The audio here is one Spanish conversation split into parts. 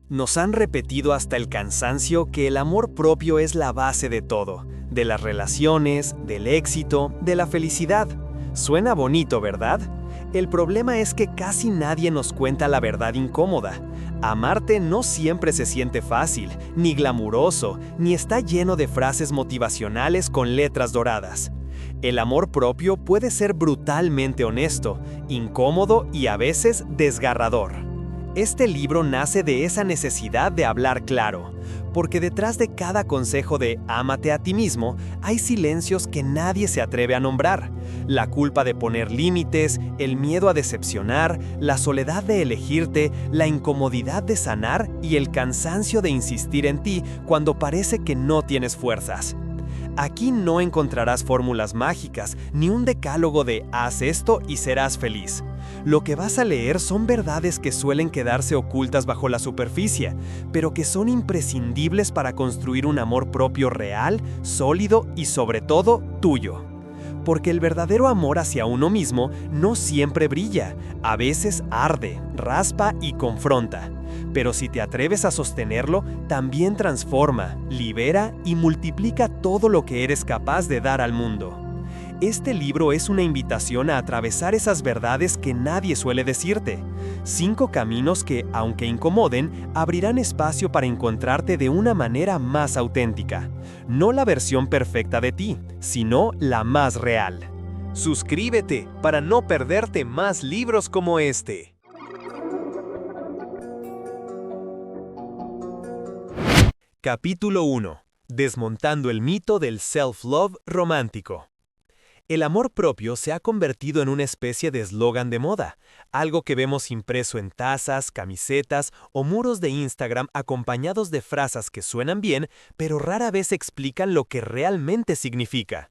Nos han repetido hasta el cansancio que el amor propio es la base de todo, de las relaciones, del éxito, de la felicidad. Suena bonito, ¿verdad? El problema es que casi nadie nos cuenta la verdad incómoda. Amarte no siempre se siente fácil, ni glamuroso, ni está lleno de frases motivacionales con letras doradas. El amor propio puede ser brutalmente honesto, incómodo y a veces desgarrador. Este libro nace de esa necesidad de hablar claro, porque detrás de cada consejo de ámate a ti mismo hay silencios que nadie se atreve a nombrar. La culpa de poner límites, el miedo a decepcionar, la soledad de elegirte, la incomodidad de sanar y el cansancio de insistir en ti cuando parece que no tienes fuerzas. Aquí no encontrarás fórmulas mágicas, ni un decálogo de haz esto y serás feliz. Lo que vas a leer son verdades que suelen quedarse ocultas bajo la superficie, pero que son imprescindibles para construir un amor propio real, sólido y sobre todo tuyo. Porque el verdadero amor hacia uno mismo no siempre brilla, a veces arde, raspa y confronta. Pero si te atreves a sostenerlo, también transforma, libera y multiplica todo lo que eres capaz de dar al mundo. Este libro es una invitación a atravesar esas verdades que nadie suele decirte. 5 caminos que, aunque incomoden, abrirán espacio para encontrarte de una manera más auténtica. No la versión perfecta de ti, sino la más real. Suscríbete para no perderte más libros como este. Capítulo 1. Desmontando el mito del self-love romántico. El amor propio se ha convertido en una especie de eslogan de moda, algo que vemos impreso en tazas, camisetas o muros de Instagram acompañados de frases que suenan bien, pero rara vez explican lo que realmente significa.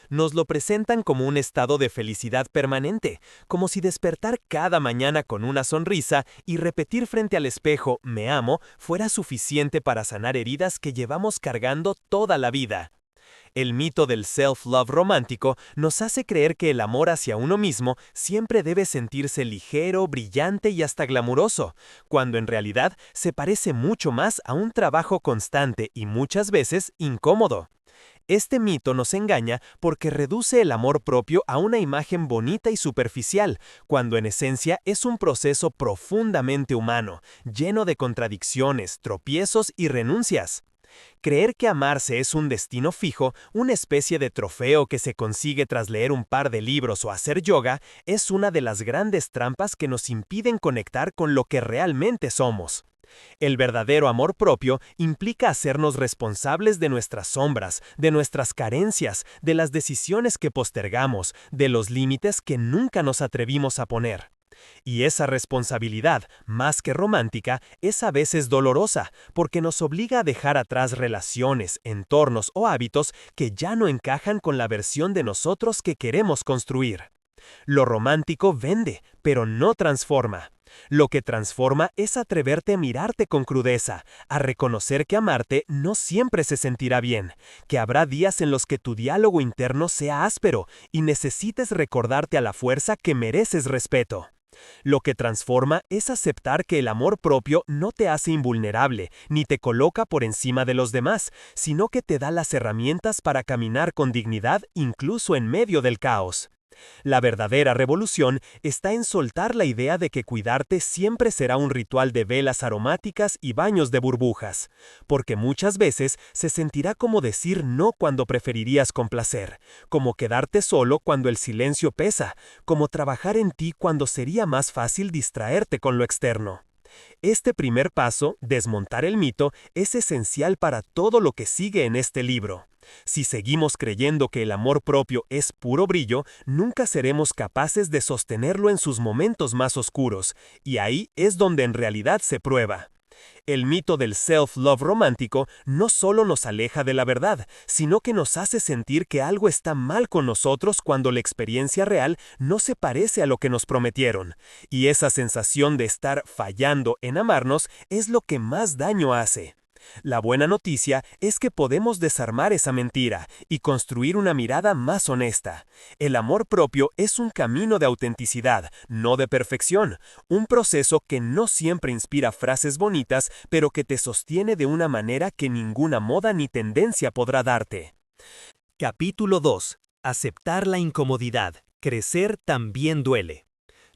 Nos lo presentan como un estado de felicidad permanente, como si despertar cada mañana con una sonrisa y repetir frente al espejo "me amo" fuera suficiente para sanar heridas que llevamos cargando toda la vida. El mito del self-love romántico nos hace creer que el amor hacia uno mismo siempre debe sentirse ligero, brillante y hasta glamuroso, cuando en realidad se parece mucho más a un trabajo constante y muchas veces incómodo. Este mito nos engaña porque reduce el amor propio a una imagen bonita y superficial, cuando en esencia es un proceso profundamente humano, lleno de contradicciones, tropiezos y renuncias. Creer que amarse es un destino fijo, una especie de trofeo que se consigue tras leer un par de libros o hacer yoga, es una de las grandes trampas que nos impiden conectar con lo que realmente somos. El verdadero amor propio implica hacernos responsables de nuestras sombras, de nuestras carencias, de las decisiones que postergamos, de los límites que nunca nos atrevimos a poner. Y esa responsabilidad, más que romántica, es a veces dolorosa, porque nos obliga a dejar atrás relaciones, entornos o hábitos que ya no encajan con la versión de nosotros que queremos construir. Lo romántico vende, pero no transforma. Lo que transforma es atreverte a mirarte con crudeza, a reconocer que amarte no siempre se sentirá bien, que habrá días en los que tu diálogo interno sea áspero y necesites recordarte a la fuerza que mereces respeto. Lo que transforma es aceptar que el amor propio no te hace invulnerable, ni te coloca por encima de los demás, sino que te da las herramientas para caminar con dignidad incluso en medio del caos. La verdadera revolución está en soltar la idea de que cuidarte siempre será un ritual de velas aromáticas y baños de burbujas, porque muchas veces se sentirá como decir no cuando preferirías complacer, como quedarte solo cuando el silencio pesa, como trabajar en ti cuando sería más fácil distraerte con lo externo. Este primer paso, desmontar el mito, es esencial para todo lo que sigue en este libro. Si seguimos creyendo que el amor propio es puro brillo, nunca seremos capaces de sostenerlo en sus momentos más oscuros, y ahí es donde en realidad se prueba. El mito del self-love romántico no solo nos aleja de la verdad, sino que nos hace sentir que algo está mal con nosotros cuando la experiencia real no se parece a lo que nos prometieron. Y esa sensación de estar fallando en amarnos es lo que más daño hace. La buena noticia es que podemos desarmar esa mentira y construir una mirada más honesta. El amor propio es un camino de autenticidad, no de perfección, un proceso que no siempre inspira frases bonitas, pero que te sostiene de una manera que ninguna moda ni tendencia podrá darte. Capítulo 2. Aceptar la incomodidad. Crecer también duele.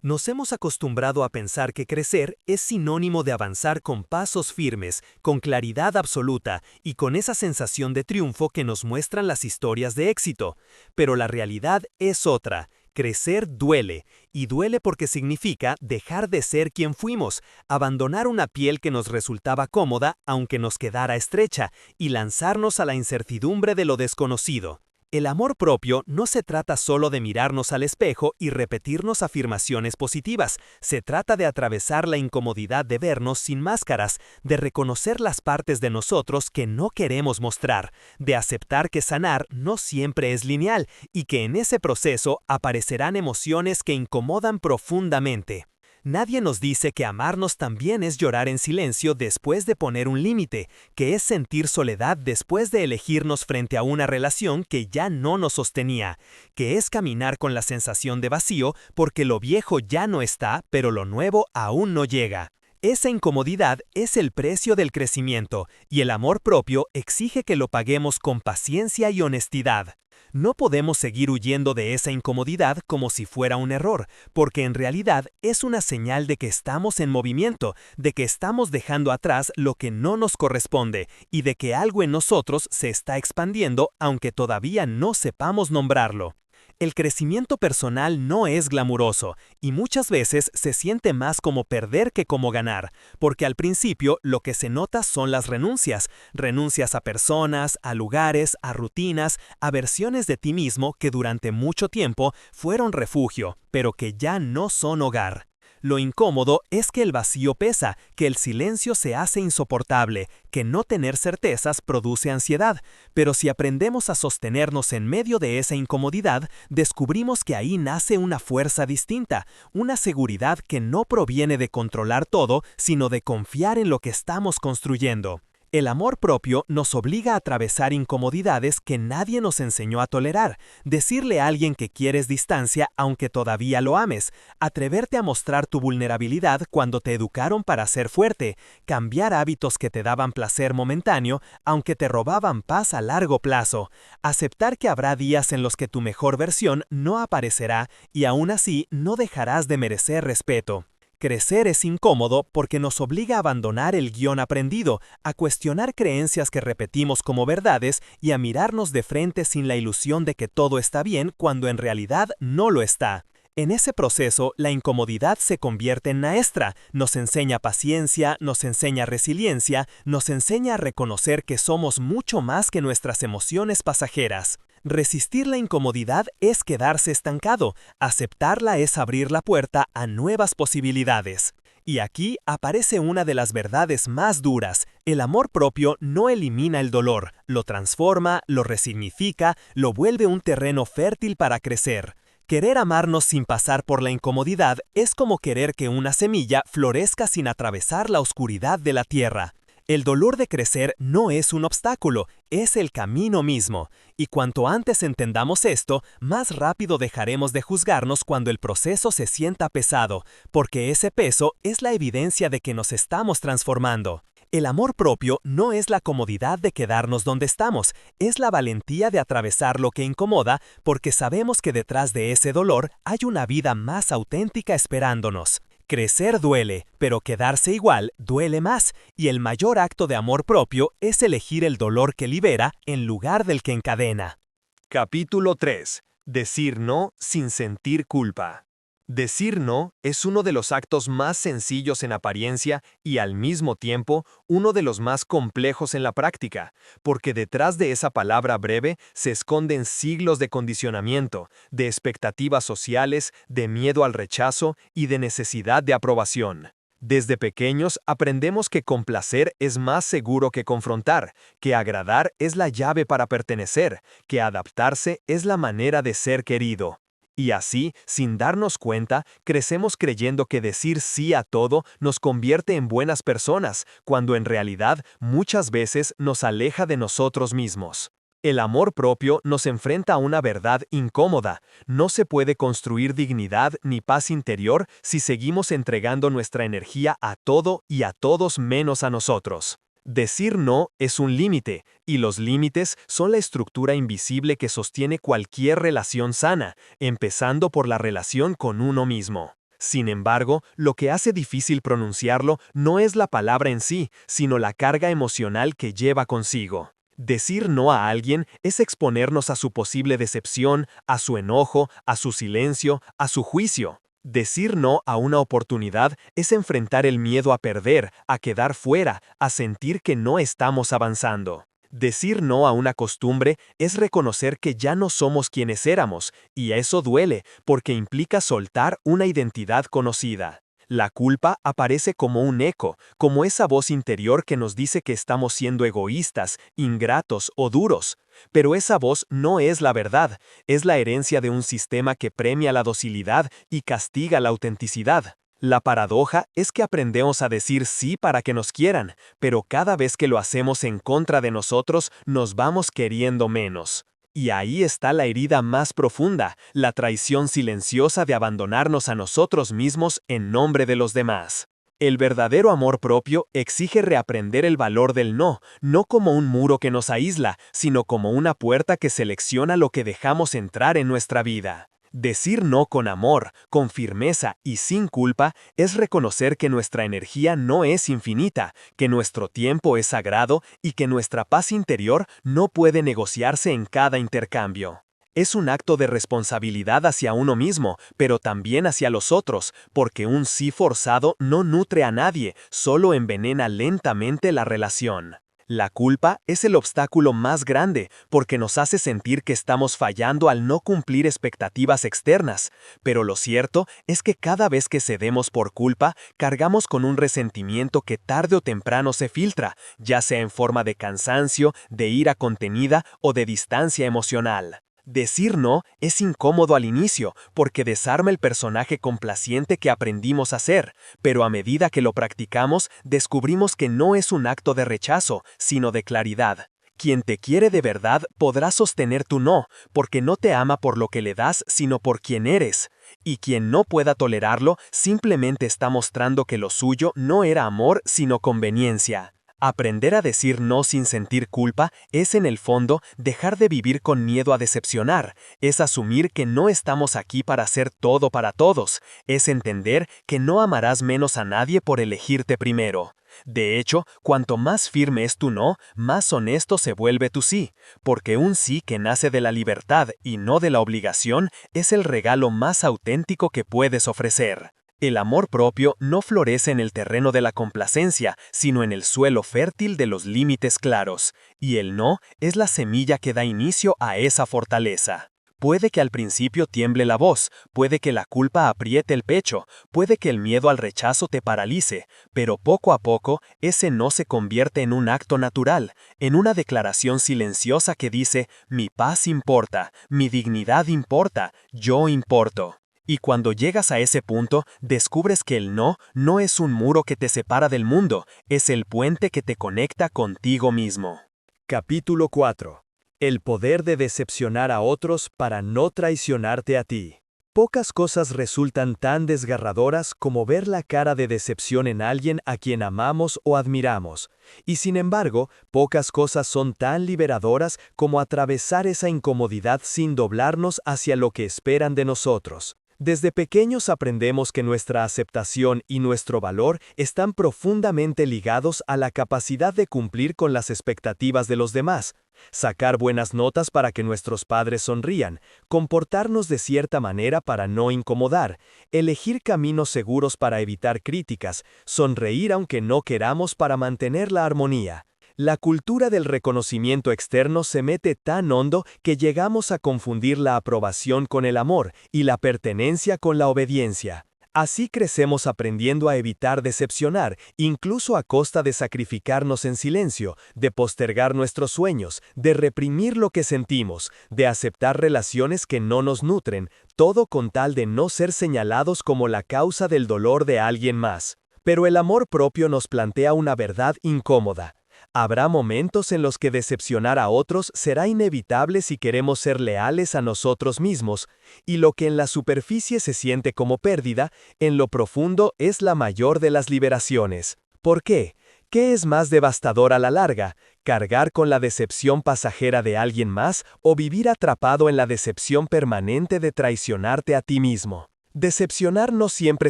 Nos hemos acostumbrado a pensar que crecer es sinónimo de avanzar con pasos firmes, con claridad absoluta y con esa sensación de triunfo que nos muestran las historias de éxito. Pero la realidad es otra. Crecer duele, y duele porque significa dejar de ser quien fuimos, abandonar una piel que nos resultaba cómoda aunque nos quedara estrecha, y lanzarnos a la incertidumbre de lo desconocido. El amor propio no se trata solo de mirarnos al espejo y repetirnos afirmaciones positivas, se trata de atravesar la incomodidad de vernos sin máscaras, de reconocer las partes de nosotros que no queremos mostrar, de aceptar que sanar no siempre es lineal y que en ese proceso aparecerán emociones que incomodan profundamente. Nadie nos dice que amarnos también es llorar en silencio después de poner un límite, que es sentir soledad después de elegirnos frente a una relación que ya no nos sostenía, que es caminar con la sensación de vacío porque lo viejo ya no está, pero lo nuevo aún no llega. Esa incomodidad es el precio del crecimiento, y el amor propio exige que lo paguemos con paciencia y honestidad. No podemos seguir huyendo de esa incomodidad como si fuera un error, porque en realidad es una señal de que estamos en movimiento, de que estamos dejando atrás lo que no nos corresponde y de que algo en nosotros se está expandiendo aunque todavía no sepamos nombrarlo. El crecimiento personal no es glamuroso y muchas veces se siente más como perder que como ganar, porque al principio lo que se nota son las renuncias, renuncias a personas, a lugares, a rutinas, a versiones de ti mismo que durante mucho tiempo fueron refugio, pero que ya no son hogar. Lo incómodo es que el vacío pesa, que el silencio se hace insoportable, que no tener certezas produce ansiedad, pero si aprendemos a sostenernos en medio de esa incomodidad, descubrimos que ahí nace una fuerza distinta, una seguridad que no proviene de controlar todo, sino de confiar en lo que estamos construyendo. El amor propio nos obliga a atravesar incomodidades que nadie nos enseñó a tolerar, decirle a alguien que quieres distancia aunque todavía lo ames, atreverte a mostrar tu vulnerabilidad cuando te educaron para ser fuerte, cambiar hábitos que te daban placer momentáneo aunque te robaban paz a largo plazo, aceptar que habrá días en los que tu mejor versión no aparecerá y aún así no dejarás de merecer respeto. Crecer es incómodo porque nos obliga a abandonar el guión aprendido, a cuestionar creencias que repetimos como verdades y a mirarnos de frente sin la ilusión de que todo está bien cuando en realidad no lo está. En ese proceso, la incomodidad se convierte en maestra, nos enseña paciencia, nos enseña resiliencia, nos enseña a reconocer que somos mucho más que nuestras emociones pasajeras. Resistir la incomodidad es quedarse estancado, aceptarla es abrir la puerta a nuevas posibilidades. Y aquí aparece una de las verdades más duras. El amor propio no elimina el dolor, lo transforma, lo resignifica, lo vuelve un terreno fértil para crecer. Querer amarnos sin pasar por la incomodidad es como querer que una semilla florezca sin atravesar la oscuridad de la tierra. El dolor de crecer no es un obstáculo, es el camino mismo. Y cuanto antes entendamos esto, más rápido dejaremos de juzgarnos cuando el proceso se sienta pesado, porque ese peso es la evidencia de que nos estamos transformando. El amor propio no es la comodidad de quedarnos donde estamos, es la valentía de atravesar lo que incomoda, porque sabemos que detrás de ese dolor hay una vida más auténtica esperándonos. Crecer duele, pero quedarse igual duele más, y el mayor acto de amor propio es elegir el dolor que libera en lugar del que encadena. Capítulo 3. Decir no sin sentir culpa. Decir no es uno de los actos más sencillos en apariencia y al mismo tiempo uno de los más complejos en la práctica, porque detrás de esa palabra breve se esconden siglos de condicionamiento, de expectativas sociales, de miedo al rechazo y de necesidad de aprobación. Desde pequeños aprendemos que complacer es más seguro que confrontar, que agradar es la llave para pertenecer, que adaptarse es la manera de ser querido. Y así, sin darnos cuenta, crecemos creyendo que decir sí a todo nos convierte en buenas personas, cuando en realidad muchas veces nos aleja de nosotros mismos. El amor propio nos enfrenta a una verdad incómoda. No se puede construir dignidad ni paz interior si seguimos entregando nuestra energía a todo y a todos menos a nosotros. Decir no es un límite, y los límites son la estructura invisible que sostiene cualquier relación sana, empezando por la relación con uno mismo. Sin embargo, lo que hace difícil pronunciarlo no es la palabra en sí, sino la carga emocional que lleva consigo. Decir no a alguien es exponernos a su posible decepción, a su enojo, a su silencio, a su juicio. Decir no a una oportunidad es enfrentar el miedo a perder, a quedar fuera, a sentir que no estamos avanzando. Decir no a una costumbre es reconocer que ya no somos quienes éramos, y eso duele, porque implica soltar una identidad conocida. La culpa aparece como un eco, como esa voz interior que nos dice que estamos siendo egoístas, ingratos o duros. Pero esa voz no es la verdad, es la herencia de un sistema que premia la docilidad y castiga la autenticidad. La paradoja es que aprendemos a decir sí para que nos quieran, pero cada vez que lo hacemos en contra de nosotros, nos vamos queriendo menos. Y ahí está la herida más profunda, la traición silenciosa de abandonarnos a nosotros mismos en nombre de los demás. El verdadero amor propio exige reaprender el valor del no, no como un muro que nos aísla, sino como una puerta que selecciona lo que dejamos entrar en nuestra vida. Decir no con amor, con firmeza y sin culpa es reconocer que nuestra energía no es infinita, que nuestro tiempo es sagrado y que nuestra paz interior no puede negociarse en cada intercambio. Es un acto de responsabilidad hacia uno mismo, pero también hacia los otros, porque un sí forzado no nutre a nadie, solo envenena lentamente la relación. La culpa es el obstáculo más grande porque nos hace sentir que estamos fallando al no cumplir expectativas externas, pero lo cierto es que cada vez que cedemos por culpa, cargamos con un resentimiento que tarde o temprano se filtra, ya sea en forma de cansancio, de ira contenida o de distancia emocional. Decir no es incómodo al inicio porque desarma el personaje complaciente que aprendimos a ser, pero a medida que lo practicamos, descubrimos que no es un acto de rechazo, sino de claridad. Quien te quiere de verdad podrá sostener tu no, porque no te ama por lo que le das, sino por quien eres. Y quien no pueda tolerarlo, simplemente está mostrando que lo suyo no era amor, sino conveniencia. Aprender a decir no sin sentir culpa es en el fondo dejar de vivir con miedo a decepcionar, es asumir que no estamos aquí para hacer todo para todos, es entender que no amarás menos a nadie por elegirte primero. De hecho, cuanto más firme es tu no, más honesto se vuelve tu sí, porque un sí que nace de la libertad y no de la obligación es el regalo más auténtico que puedes ofrecer. El amor propio no florece en el terreno de la complacencia, sino en el suelo fértil de los límites claros, y el no es la semilla que da inicio a esa fortaleza. Puede que al principio tiemble la voz, puede que la culpa apriete el pecho, puede que el miedo al rechazo te paralice, pero poco a poco ese no se convierte en un acto natural, en una declaración silenciosa que dice: mi paz importa, mi dignidad importa, yo importo. Y cuando llegas a ese punto, descubres que el no es un muro que te separa del mundo, es el puente que te conecta contigo mismo. Capítulo 4. El poder de decepcionar a otros para no traicionarte a ti. Pocas cosas resultan tan desgarradoras como ver la cara de decepción en alguien a quien amamos o admiramos, y sin embargo, pocas cosas son tan liberadoras como atravesar esa incomodidad sin doblarnos hacia lo que esperan de nosotros. Desde pequeños aprendemos que nuestra aceptación y nuestro valor están profundamente ligados a la capacidad de cumplir con las expectativas de los demás, sacar buenas notas para que nuestros padres sonrían, comportarnos de cierta manera para no incomodar, elegir caminos seguros para evitar críticas, sonreír aunque no queramos para mantener la armonía. La cultura del reconocimiento externo se mete tan hondo que llegamos a confundir la aprobación con el amor y la pertenencia con la obediencia. Así crecemos aprendiendo a evitar decepcionar, incluso a costa de sacrificarnos en silencio, de postergar nuestros sueños, de reprimir lo que sentimos, de aceptar relaciones que no nos nutren, todo con tal de no ser señalados como la causa del dolor de alguien más. Pero el amor propio nos plantea una verdad incómoda. Habrá momentos en los que decepcionar a otros será inevitable si queremos ser leales a nosotros mismos, y lo que en la superficie se siente como pérdida, en lo profundo es la mayor de las liberaciones. ¿Por qué? ¿Qué es más devastador a la larga? ¿Cargar con la decepción pasajera de alguien más o vivir atrapado en la decepción permanente de traicionarte a ti mismo? Decepcionar no siempre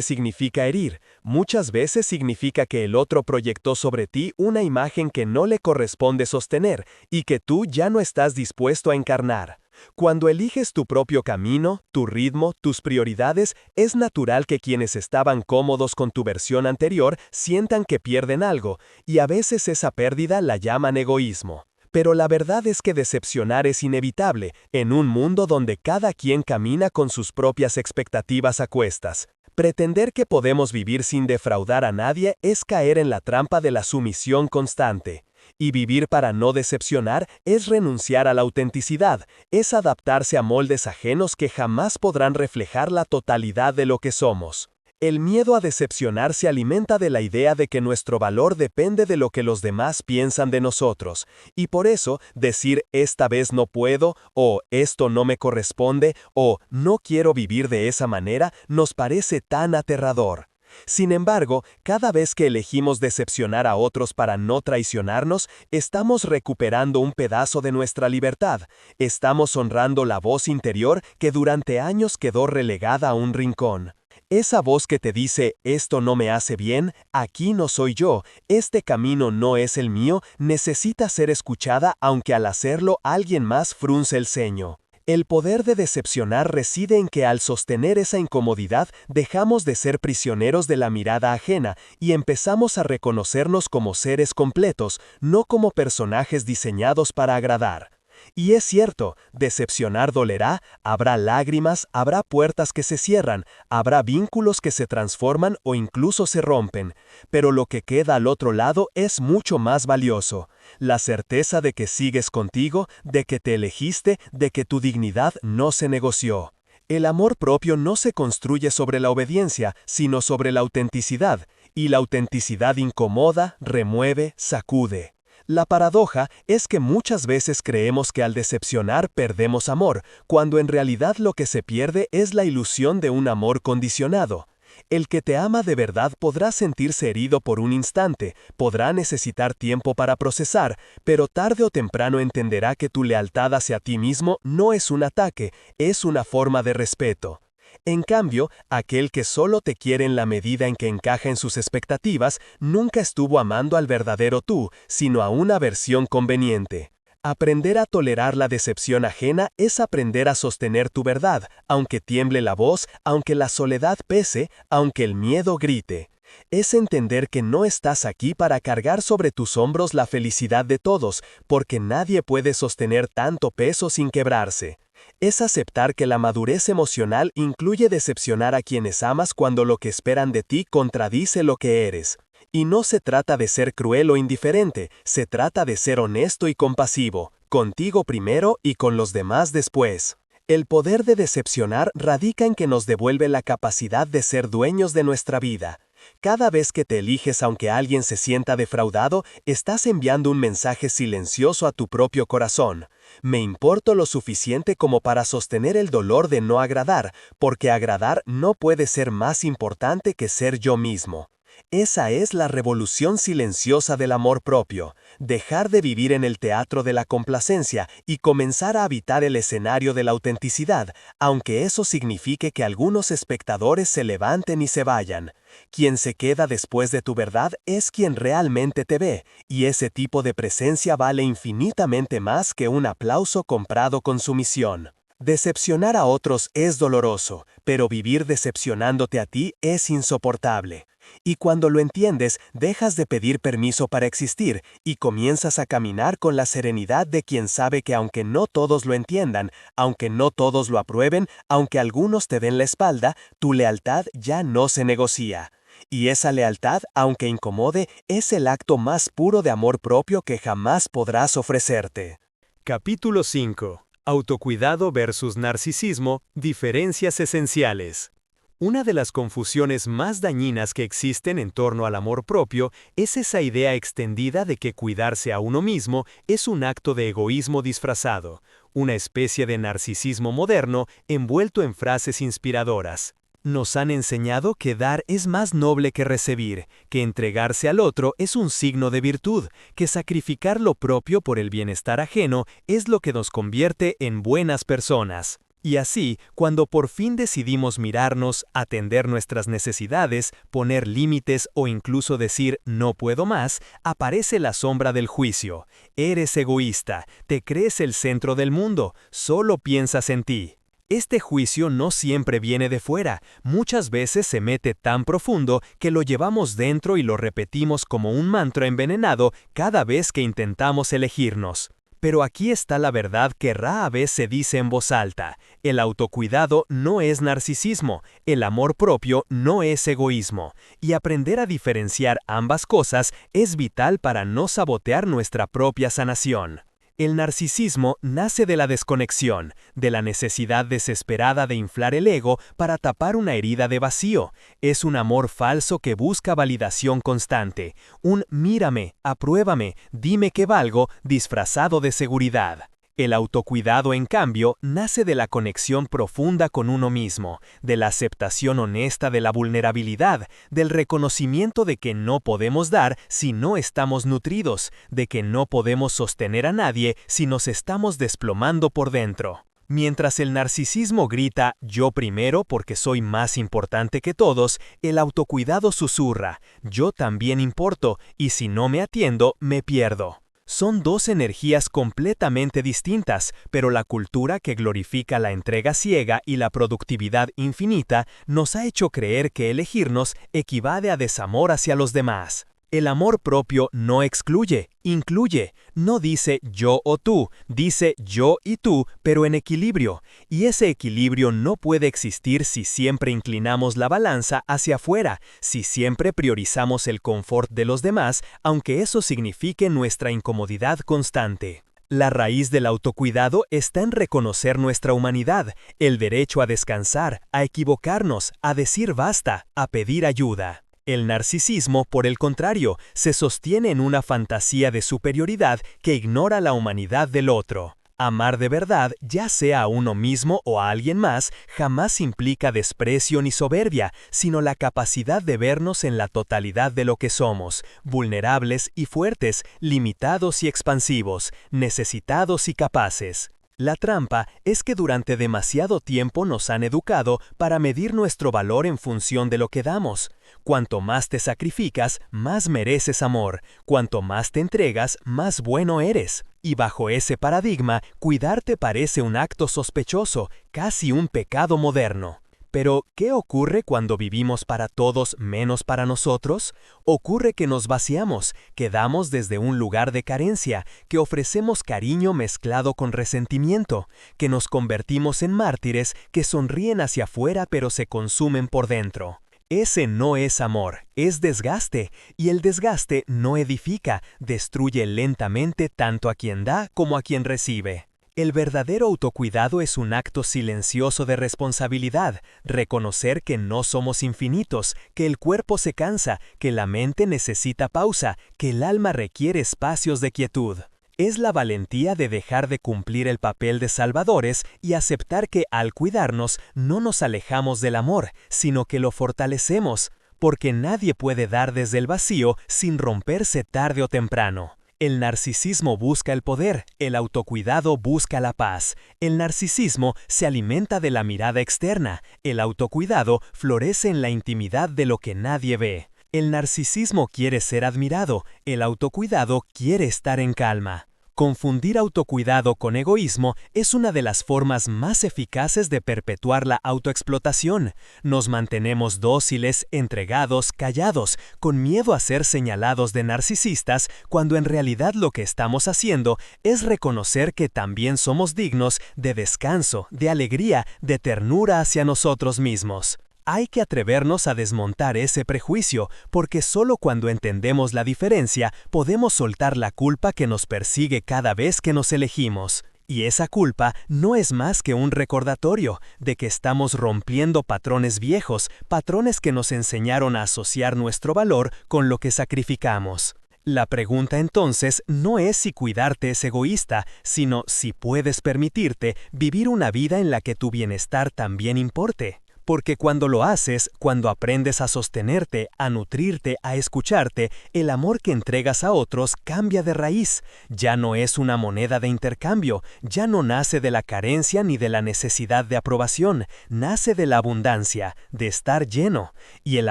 significa herir, muchas veces significa que el otro proyectó sobre ti una imagen que no le corresponde sostener y que tú ya no estás dispuesto a encarnar. Cuando eliges tu propio camino, tu ritmo, tus prioridades, es natural que quienes estaban cómodos con tu versión anterior sientan que pierden algo, y a veces esa pérdida la llaman egoísmo. Pero la verdad es que decepcionar es inevitable, en un mundo donde cada quien camina con sus propias expectativas a cuestas. Pretender que podemos vivir sin defraudar a nadie es caer en la trampa de la sumisión constante. Y vivir para no decepcionar es renunciar a la autenticidad, es adaptarse a moldes ajenos que jamás podrán reflejar la totalidad de lo que somos. El miedo a decepcionar se alimenta de la idea de que nuestro valor depende de lo que los demás piensan de nosotros, y por eso decir esta vez no puedo, o esto no me corresponde, o no quiero vivir de esa manera, nos parece tan aterrador. Sin embargo, cada vez que elegimos decepcionar a otros para no traicionarnos, estamos recuperando un pedazo de nuestra libertad, estamos honrando la voz interior que durante años quedó relegada a un rincón. Esa voz que te dice, esto no me hace bien, aquí no soy yo, este camino no es el mío, necesita ser escuchada aunque al hacerlo alguien más frunce el ceño. El poder de decepcionar reside en que al sostener esa incomodidad dejamos de ser prisioneros de la mirada ajena y empezamos a reconocernos como seres completos, no como personajes diseñados para agradar. Y es cierto, decepcionar dolerá, habrá lágrimas, habrá puertas que se cierran, habrá vínculos que se transforman o incluso se rompen, pero lo que queda al otro lado es mucho más valioso. La certeza de que sigues contigo, de que te elegiste, de que tu dignidad no se negoció. El amor propio no se construye sobre la obediencia, sino sobre la autenticidad, y la autenticidad incomoda, remueve, sacude. La paradoja es que muchas veces creemos que al decepcionar perdemos amor, cuando en realidad lo que se pierde es la ilusión de un amor condicionado. El que te ama de verdad podrá sentirse herido por un instante, podrá necesitar tiempo para procesar, pero tarde o temprano entenderá que tu lealtad hacia ti mismo no es un ataque, es una forma de respeto. En cambio, aquel que solo te quiere en la medida en que encaja en sus expectativas, nunca estuvo amando al verdadero tú, sino a una versión conveniente. Aprender a tolerar la decepción ajena es aprender a sostener tu verdad, aunque tiemble la voz, aunque la soledad pese, aunque el miedo grite. Es entender que no estás aquí para cargar sobre tus hombros la felicidad de todos, porque nadie puede sostener tanto peso sin quebrarse. Es aceptar que la madurez emocional incluye decepcionar a quienes amas cuando lo que esperan de ti contradice lo que eres. Y no se trata de ser cruel o indiferente, se trata de ser honesto y compasivo, contigo primero y con los demás después. El poder de decepcionar radica en que nos devuelve la capacidad de ser dueños de nuestra vida. Cada vez que te eliges aunque alguien se sienta defraudado, estás enviando un mensaje silencioso a tu propio corazón. Me importo lo suficiente como para sostener el dolor de no agradar, porque agradar no puede ser más importante que ser yo mismo. Esa es la revolución silenciosa del amor propio, dejar de vivir en el teatro de la complacencia y comenzar a habitar el escenario de la autenticidad, aunque eso signifique que algunos espectadores se levanten y se vayan. Quien se queda después de tu verdad es quien realmente te ve, y ese tipo de presencia vale infinitamente más que un aplauso comprado con sumisión. Decepcionar a otros es doloroso, pero vivir decepcionándote a ti es insoportable. Y cuando lo entiendes, dejas de pedir permiso para existir y comienzas a caminar con la serenidad de quien sabe que aunque no todos lo entiendan, aunque no todos lo aprueben, aunque algunos te den la espalda, tu lealtad ya no se negocia. Y esa lealtad, aunque incomode, es el acto más puro de amor propio que jamás podrás ofrecerte. Capítulo 5. Autocuidado versus narcisismo, diferencias esenciales. Una de las confusiones más dañinas que existen en torno al amor propio es esa idea extendida de que cuidarse a uno mismo es un acto de egoísmo disfrazado, una especie de narcisismo moderno envuelto en frases inspiradoras. Nos han enseñado que dar es más noble que recibir, que entregarse al otro es un signo de virtud, que sacrificar lo propio por el bienestar ajeno es lo que nos convierte en buenas personas. Y así, cuando por fin decidimos mirarnos, atender nuestras necesidades, poner límites o incluso decir no puedo más, aparece la sombra del juicio. Eres egoísta, te crees el centro del mundo, solo piensas en ti. Este juicio no siempre viene de fuera, muchas veces se mete tan profundo que lo llevamos dentro y lo repetimos como un mantra envenenado cada vez que intentamos elegirnos. Pero aquí está la verdad que rara vez se dice en voz alta. El autocuidado no es narcisismo, el amor propio no es egoísmo, y aprender a diferenciar ambas cosas es vital para no sabotear nuestra propia sanación. El narcisismo nace de la desconexión, de la necesidad desesperada de inflar el ego para tapar una herida de vacío. Es un amor falso que busca validación constante, un mírame, apruébame, dime que valgo, disfrazado de seguridad. El autocuidado, en cambio, nace de la conexión profunda con uno mismo, de la aceptación honesta de la vulnerabilidad, del reconocimiento de que no podemos dar si no estamos nutridos, de que no podemos sostener a nadie si nos estamos desplomando por dentro. Mientras el narcisismo grita yo primero porque soy más importante que todos, el autocuidado susurra yo también importo y si no me atiendo me pierdo. Son dos energías completamente distintas, pero la cultura que glorifica la entrega ciega y la productividad infinita nos ha hecho creer que elegirnos equivale a desamor hacia los demás. El amor propio no excluye, incluye, no dice yo o tú, dice yo y tú, pero en equilibrio. Y ese equilibrio no puede existir si siempre inclinamos la balanza hacia afuera, si siempre priorizamos el confort de los demás, aunque eso signifique nuestra incomodidad constante. La raíz del autocuidado está en reconocer nuestra humanidad, el derecho a descansar, a equivocarnos, a decir basta, a pedir ayuda. El narcisismo, por el contrario, se sostiene en una fantasía de superioridad que ignora la humanidad del otro. Amar de verdad, ya sea a uno mismo o a alguien más, jamás implica desprecio ni soberbia, sino la capacidad de vernos en la totalidad de lo que somos, vulnerables y fuertes, limitados y expansivos, necesitados y capaces. La trampa es que durante demasiado tiempo nos han educado para medir nuestro valor en función de lo que damos. Cuanto más te sacrificas, más mereces amor. Cuanto más te entregas, más bueno eres. Y bajo ese paradigma, cuidarte parece un acto sospechoso, casi un pecado moderno. Pero, ¿qué ocurre cuando vivimos para todos menos para nosotros? Ocurre que nos vaciamos, que damos desde un lugar de carencia, que ofrecemos cariño mezclado con resentimiento, que nos convertimos en mártires que sonríen hacia afuera pero se consumen por dentro. Ese no es amor, es desgaste, y el desgaste no edifica, destruye lentamente tanto a quien da como a quien recibe. El verdadero autocuidado es un acto silencioso de responsabilidad, reconocer que no somos infinitos, que el cuerpo se cansa, que la mente necesita pausa, que el alma requiere espacios de quietud. Es la valentía de dejar de cumplir el papel de salvadores y aceptar que al cuidarnos no nos alejamos del amor, sino que lo fortalecemos, porque nadie puede dar desde el vacío sin romperse tarde o temprano. El narcisismo busca el poder, el autocuidado busca la paz. El narcisismo se alimenta de la mirada externa, el autocuidado florece en la intimidad de lo que nadie ve. El narcisismo quiere ser admirado, el autocuidado quiere estar en calma. Confundir autocuidado con egoísmo es una de las formas más eficaces de perpetuar la autoexplotación. Nos mantenemos dóciles, entregados, callados, con miedo a ser señalados de narcisistas, cuando en realidad lo que estamos haciendo es reconocer que también somos dignos de descanso, de alegría, de ternura hacia nosotros mismos. Hay que atrevernos a desmontar ese prejuicio, porque solo cuando entendemos la diferencia podemos soltar la culpa que nos persigue cada vez que nos elegimos. Y esa culpa no es más que un recordatorio de que estamos rompiendo patrones viejos, patrones que nos enseñaron a asociar nuestro valor con lo que sacrificamos. La pregunta entonces no es si cuidarte es egoísta, sino si puedes permitirte vivir una vida en la que tu bienestar también importe. Porque cuando lo haces, cuando aprendes a sostenerte, a nutrirte, a escucharte, el amor que entregas a otros cambia de raíz. Ya no es una moneda de intercambio, ya no nace de la carencia ni de la necesidad de aprobación, nace de la abundancia, de estar lleno. Y el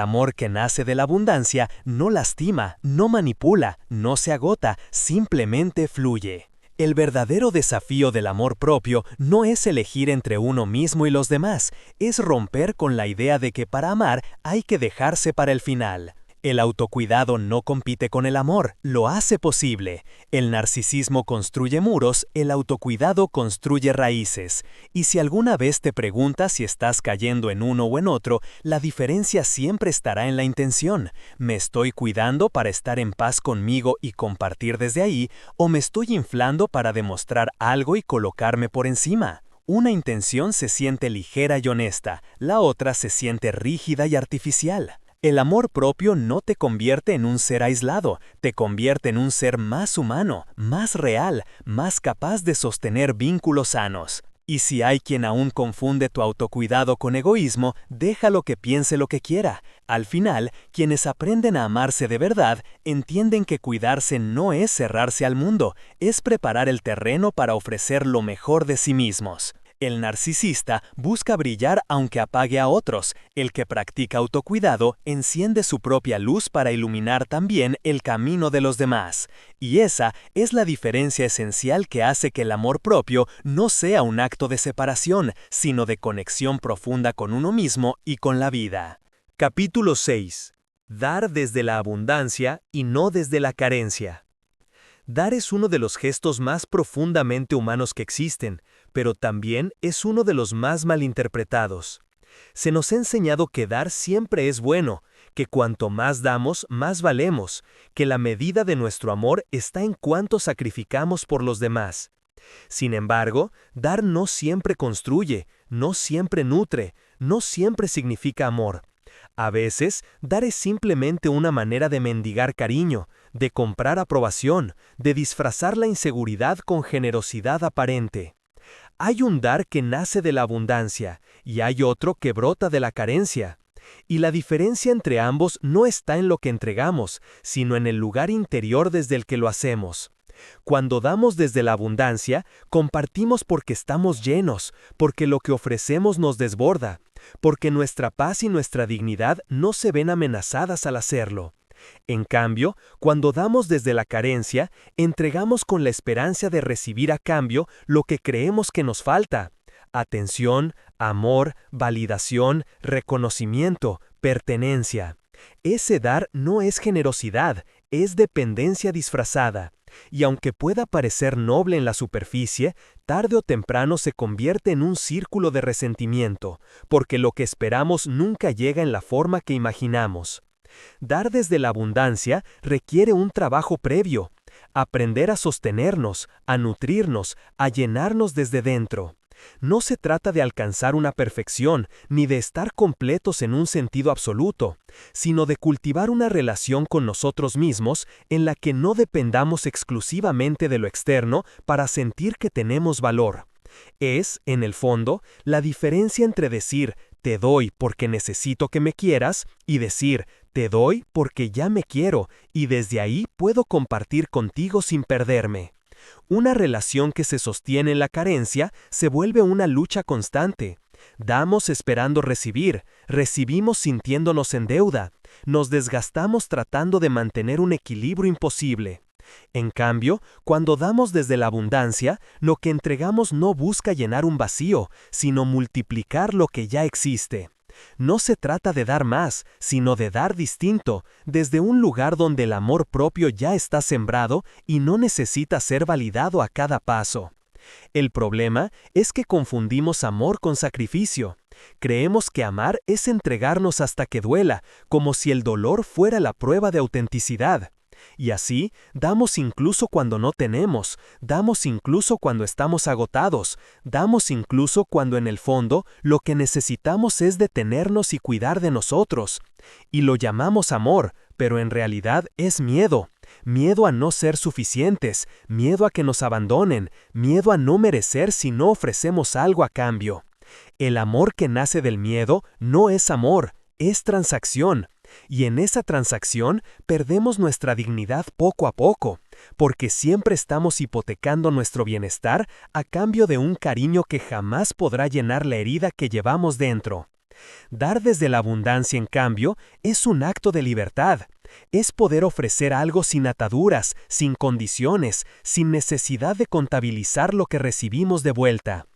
amor que nace de la abundancia no lastima, no manipula, no se agota, simplemente fluye. El verdadero desafío del amor propio no es elegir entre uno mismo y los demás, es romper con la idea de que para amar hay que dejarse para el final. El autocuidado no compite con el amor, lo hace posible. El narcisismo construye muros, el autocuidado construye raíces. Y si alguna vez te preguntas si estás cayendo en uno o en otro, la diferencia siempre estará en la intención. ¿Me estoy cuidando para estar en paz conmigo y compartir desde ahí, o me estoy inflando para demostrar algo y colocarme por encima? Una intención se siente ligera y honesta, la otra se siente rígida y artificial. El amor propio no te convierte en un ser aislado, te convierte en un ser más humano, más real, más capaz de sostener vínculos sanos. Y si hay quien aún confunde tu autocuidado con egoísmo, déjalo que piense lo que quiera. Al final, quienes aprenden a amarse de verdad, entienden que cuidarse no es cerrarse al mundo, es preparar el terreno para ofrecer lo mejor de sí mismos. El narcisista busca brillar aunque apague a otros. El que practica autocuidado enciende su propia luz para iluminar también el camino de los demás. Y esa es la diferencia esencial que hace que el amor propio no sea un acto de separación, sino de conexión profunda con uno mismo y con la vida. Capítulo 6. Dar desde la abundancia y no desde la carencia. Dar es uno de los gestos más profundamente humanos que existen, pero también es uno de los más malinterpretados. Se nos ha enseñado que dar siempre es bueno, que cuanto más damos, más valemos, que la medida de nuestro amor está en cuánto sacrificamos por los demás. Sin embargo, dar no siempre construye, no siempre nutre, no siempre significa amor. A veces, dar es simplemente una manera de mendigar cariño, de comprar aprobación, de disfrazar la inseguridad con generosidad aparente. Hay un dar que nace de la abundancia y hay otro que brota de la carencia. Y la diferencia entre ambos no está en lo que entregamos, sino en el lugar interior desde el que lo hacemos. Cuando damos desde la abundancia, compartimos porque estamos llenos, porque lo que ofrecemos nos desborda, porque nuestra paz y nuestra dignidad no se ven amenazadas al hacerlo. En cambio, cuando damos desde la carencia, entregamos con la esperanza de recibir a cambio lo que creemos que nos falta: atención, amor, validación, reconocimiento, pertenencia. Ese dar no es generosidad, es dependencia disfrazada. Y aunque pueda parecer noble en la superficie, tarde o temprano se convierte en un círculo de resentimiento, porque lo que esperamos nunca llega en la forma que imaginamos. Dar desde la abundancia requiere un trabajo previo, aprender a sostenernos, a nutrirnos, a llenarnos desde dentro. No se trata de alcanzar una perfección, ni de estar completos en un sentido absoluto, sino de cultivar una relación con nosotros mismos en la que no dependamos exclusivamente de lo externo para sentir que tenemos valor. Es, en el fondo, la diferencia entre decir «te doy porque necesito que me quieras» y decir «te doy porque ya me quiero y desde ahí puedo compartir contigo sin perderme». Una relación que se sostiene en la carencia se vuelve una lucha constante. Damos esperando recibir, recibimos sintiéndonos en deuda, nos desgastamos tratando de mantener un equilibrio imposible. En cambio, cuando damos desde la abundancia, lo que entregamos no busca llenar un vacío, sino multiplicar lo que ya existe. No se trata de dar más, sino de dar distinto, desde un lugar donde el amor propio ya está sembrado y no necesita ser validado a cada paso. El problema es que confundimos amor con sacrificio. Creemos que amar es entregarnos hasta que duela, como si el dolor fuera la prueba de autenticidad. Y así, damos incluso cuando no tenemos, damos incluso cuando estamos agotados, damos incluso cuando en el fondo lo que necesitamos es detenernos y cuidar de nosotros. Y lo llamamos amor, pero en realidad es miedo. Miedo a no ser suficientes, miedo a que nos abandonen, miedo a no merecer si no ofrecemos algo a cambio. El amor que nace del miedo no es amor, es transacción. Y en esa transacción perdemos nuestra dignidad poco a poco, porque siempre estamos hipotecando nuestro bienestar a cambio de un cariño que jamás podrá llenar la herida que llevamos dentro. Dar desde la abundancia, en cambio, es un acto de libertad. Es poder ofrecer algo sin ataduras, sin condiciones, sin necesidad de contabilizar lo que recibimos de vuelta.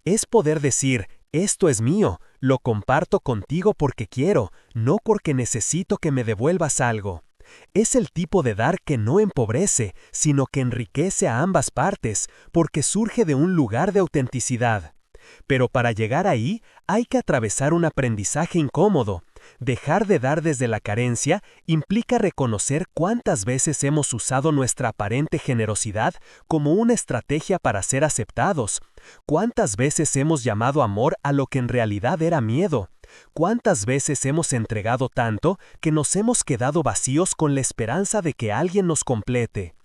Es poder decir, esto es mío, lo comparto contigo porque quiero, no porque necesito que me devuelvas algo. Es el tipo de dar que no empobrece, sino que enriquece a ambas partes, porque surge de un lugar de autenticidad. Pero para llegar ahí, hay que atravesar un aprendizaje incómodo. Dejar de dar desde la carencia implica reconocer cuántas veces hemos usado nuestra aparente generosidad como una estrategia para ser aceptados. Cuántas veces hemos llamado amor a lo que en realidad era miedo. Cuántas veces hemos entregado tanto que nos hemos quedado vacíos con la esperanza de que alguien nos complete.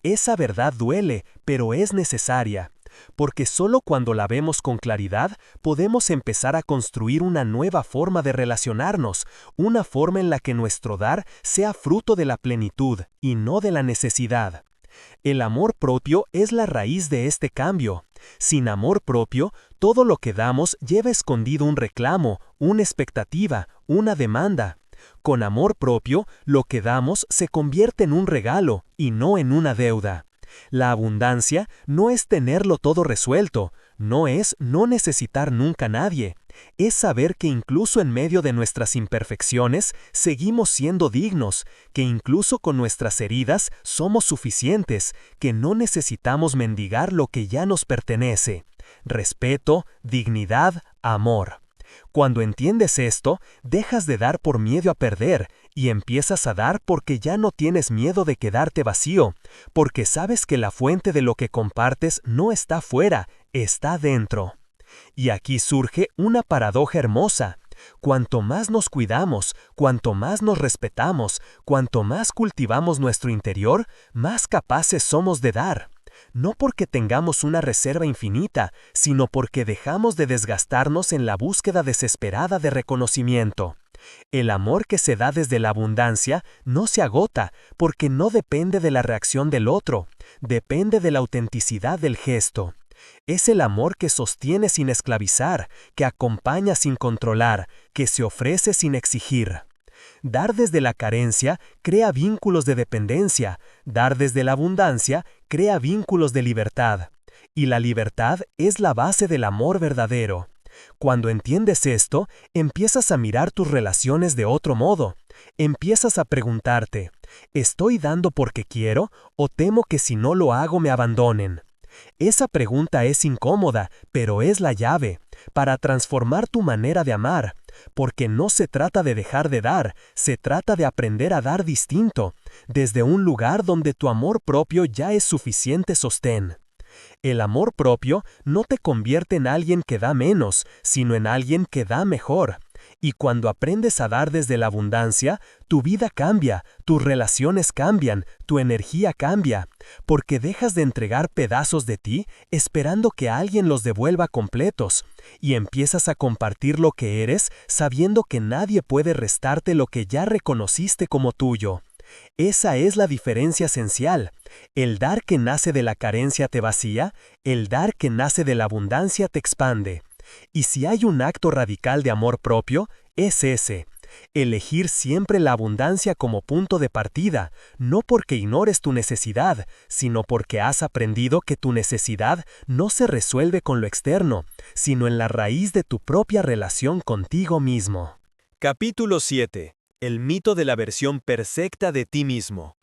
Esa verdad duele, pero es necesaria. Porque solo cuando la vemos con claridad podemos empezar a construir una nueva forma de relacionarnos, una forma en la que nuestro dar sea fruto de la plenitud y no de la necesidad. El amor propio es la raíz de este cambio. Sin amor propio, todo lo que damos lleva escondido un reclamo, una expectativa, una demanda. Con amor propio, lo que damos se convierte en un regalo y no en una deuda. La abundancia no es tenerlo todo resuelto, no es no necesitar nunca a nadie. Es saber que incluso en medio de nuestras imperfecciones seguimos siendo dignos, que incluso con nuestras heridas somos suficientes, que no necesitamos mendigar lo que ya nos pertenece. Respeto, dignidad, amor. Cuando entiendes esto, dejas de dar por miedo a perder y empiezas a dar porque ya no tienes miedo de quedarte vacío, porque sabes que la fuente de lo que compartes no está fuera, está dentro. Y aquí surge una paradoja hermosa. Cuanto más nos cuidamos, cuanto más nos respetamos, cuanto más cultivamos nuestro interior, más capaces somos de dar. No porque tengamos una reserva infinita, sino porque dejamos de desgastarnos en la búsqueda desesperada de reconocimiento. El amor que se da desde la abundancia no se agota, porque no depende de la reacción del otro, depende de la autenticidad del gesto. Es el amor que sostiene sin esclavizar, que acompaña sin controlar, que se ofrece sin exigir. Dar desde la carencia crea vínculos de dependencia, dar desde la abundancia crea vínculos de libertad. Y la libertad es la base del amor verdadero. Cuando entiendes esto, empiezas a mirar tus relaciones de otro modo. Empiezas a preguntarte, ¿estoy dando porque quiero o temo que si no lo hago me abandonen? Esa pregunta es incómoda, pero es la llave para transformar tu manera de amar, porque no se trata de dejar de dar, se trata de aprender a dar distinto, desde un lugar donde tu amor propio ya es suficiente sostén. El amor propio no te convierte en alguien que da menos, sino en alguien que da mejor. Y cuando aprendes a dar desde la abundancia, tu vida cambia, tus relaciones cambian, tu energía cambia, porque dejas de entregar pedazos de ti esperando que alguien los devuelva completos, y empiezas a compartir lo que eres sabiendo que nadie puede restarte lo que ya reconociste como tuyo. Esa es la diferencia esencial. El dar que nace de la carencia te vacía, el dar que nace de la abundancia te expande. Y si hay un acto radical de amor propio, es ese. Elegir siempre la abundancia como punto de partida, no porque ignores tu necesidad, sino porque has aprendido que tu necesidad no se resuelve con lo externo, sino en la raíz de tu propia relación contigo mismo. Capítulo 7. El mito de la versión perfecta de ti mismo.